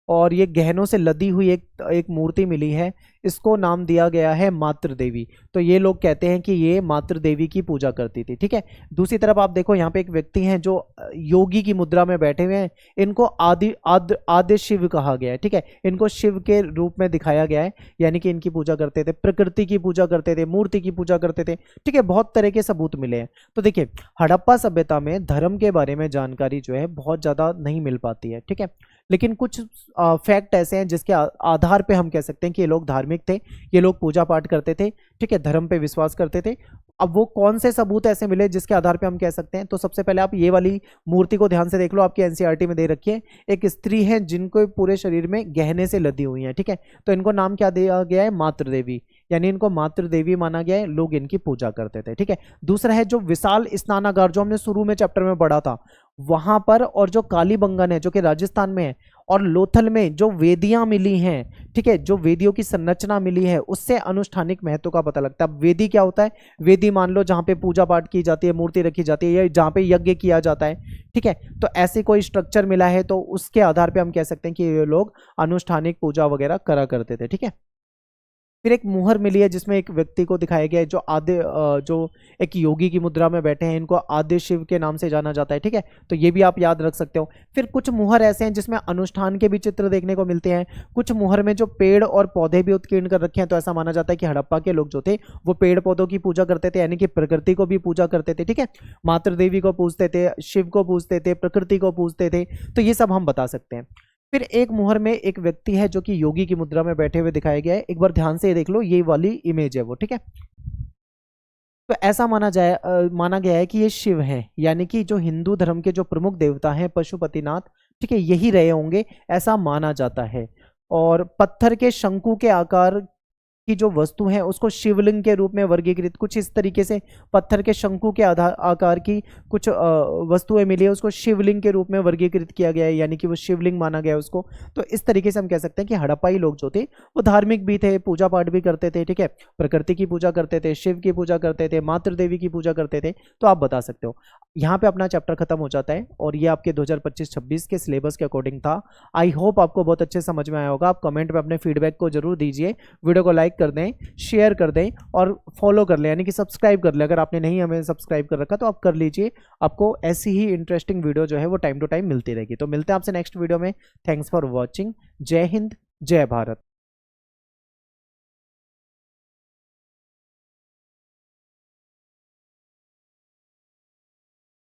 और ये गहनों से लदी हुई एक मूर्ति मिली है, इसको नाम दिया गया है मातृ देवी। तो ये लोग कहते हैं कि ये मातृ देवी की पूजा करती थी, ठीक है। दूसरी तरफ आप देखो यहाँ पे एक व्यक्ति हैं जो योगी की मुद्रा में बैठे हुए हैं, इनको आदि शिव कहा गया है, ठीक है। इनको शिव के रूप में दिखाया गया है, यानी कि इनकी पूजा करते थे, प्रकृति की पूजा करते थे, मूर्ति की पूजा करते थे, ठीक है। बहुत तरह के सबूत मिले हैं। तो देखिए हड़प्पा सभ्यता में धर्म के बारे में जानकारी जो है बहुत ज्यादा नहीं मिल पाती है, ठीक है। लेकिन कुछ फैक्ट ऐसे हैं जिसके आधार पे हम कह सकते हैं कि ये लोग धार्मिक थे, ये लोग पूजा पाठ करते थे, ठीक है, धर्म पे विश्वास करते थे। अब वो कौन से सबूत ऐसे मिले जिसके आधार पे हम कह सकते हैं? तो सबसे पहले आप ये वाली मूर्ति को ध्यान से देख लो, आपकी एनसीईआरटी में दे रखी है। एक स्त्री है जिनको पूरे शरीर में गहने से लदी हुई है, ठीक है। तो इनको नाम क्या दिया गया है? मातृ देवी, यानी इनको मातृ देवी माना गया है, लोग इनकी पूजा करते थे, ठीक है। दूसरा है जो विशाल स्नानागार, जो हमने शुरू में चैप्टर में पढ़ा था, वहां पर, और जो कालीबंगन है जो कि राजस्थान में है, और लोथल में जो वेदियां मिली हैं, ठीक है, जो वेदियों की संरचना मिली है उससे अनुष्ठानिक महत्व का पता लगता है। अब वेदी क्या होता है? वेदी मान लो जहां पे पूजा पाठ की जाती है, मूर्ति रखी जाती है, या जहां पे यज्ञ किया जाता है, ठीक है, तो ऐसे कोई स्ट्रक्चर मिला है तो उसके आधार पे हम कह सकते हैं कि ये लोग अनुष्ठानिक पूजा वगैरह करा करते थे, ठीक है। फिर एक मुहर मिली है जिसमें एक व्यक्ति को दिखाया गया है जो जो एक योगी की मुद्रा में बैठे हैं, इनको आदि शिव के नाम से जाना जाता है, ठीक है, तो ये भी आप याद रख सकते हो। फिर कुछ मुहर ऐसे हैं जिसमें अनुष्ठान के भी चित्र देखने को मिलते हैं, कुछ मुहर में जो पेड़ और पौधे भी उत्कीर्ण कर रखे हैं, तो ऐसा माना जाता है कि हड़प्पा के लोग जो थे वो पेड़ पौधों की पूजा करते थे, यानी कि प्रकृति को भी पूजा करते थे, ठीक है, मातृ देवी को पूजते थे, शिव को पूजते थे, प्रकृति को पूजते थे, तो ये सब हम बता सकते हैं। फिर एक मुहर में एक व्यक्ति है जो कि योगी की मुद्रा में बैठे हुए दिखाया गया है, एक बार ध्यान से देख लो, ये वाली इमेज है वो, ठीक है। तो ऐसा माना गया है कि ये शिव हैं, यानी कि जो हिंदू धर्म के जो प्रमुख देवता हैं पशुपतिनाथ, ठीक है, यही रहे होंगे ऐसा माना जाता है। और पत्थर के शंकु के आकार की जो वस्तु है उसको शिवलिंग के रूप में वर्गीकृत, कुछ इस तरीके से पत्थर के शंकु के आकार की कुछ वस्तुएं मिली है, उसको शिवलिंग के रूप में वर्गीकृत किया गया है, यानी कि वो शिवलिंग माना गया है उसको। तो इस तरीके से हम कह सकते हैं कि हड़प्पाई लोग जो थे वो धार्मिक भी थे, पूजा पाठ भी करते थे, ठीक है, प्रकृति की पूजा करते थे, शिव की पूजा करते थे, मातृ देवी की पूजा करते थे। तो आप बता सकते हो। यहाँ पे अपना चैप्टर खत्म हो जाता है और ये आपके 2025-26 के सिलेबस के अकॉर्डिंग था। आई होप आपको बहुत अच्छे समझ में आया होगा। आप कमेंट में अपने फीडबैक को जरूर दीजिए, वीडियो को लाइक कर दें, शेयर कर दें और फॉलो कर लें, यानी कि सब्सक्राइब कर लें। अगर आपने नहीं हमें सब्सक्राइब कर रखा तो आप कर लीजिए, आपको ऐसी ही इंटरेस्टिंग वीडियो जो है वो टाइम टू टाइम मिलती रहेगी। तो मिलते हैं आपसे नेक्स्ट वीडियो में। Thanks for watching. जय हिंद, जय भारत।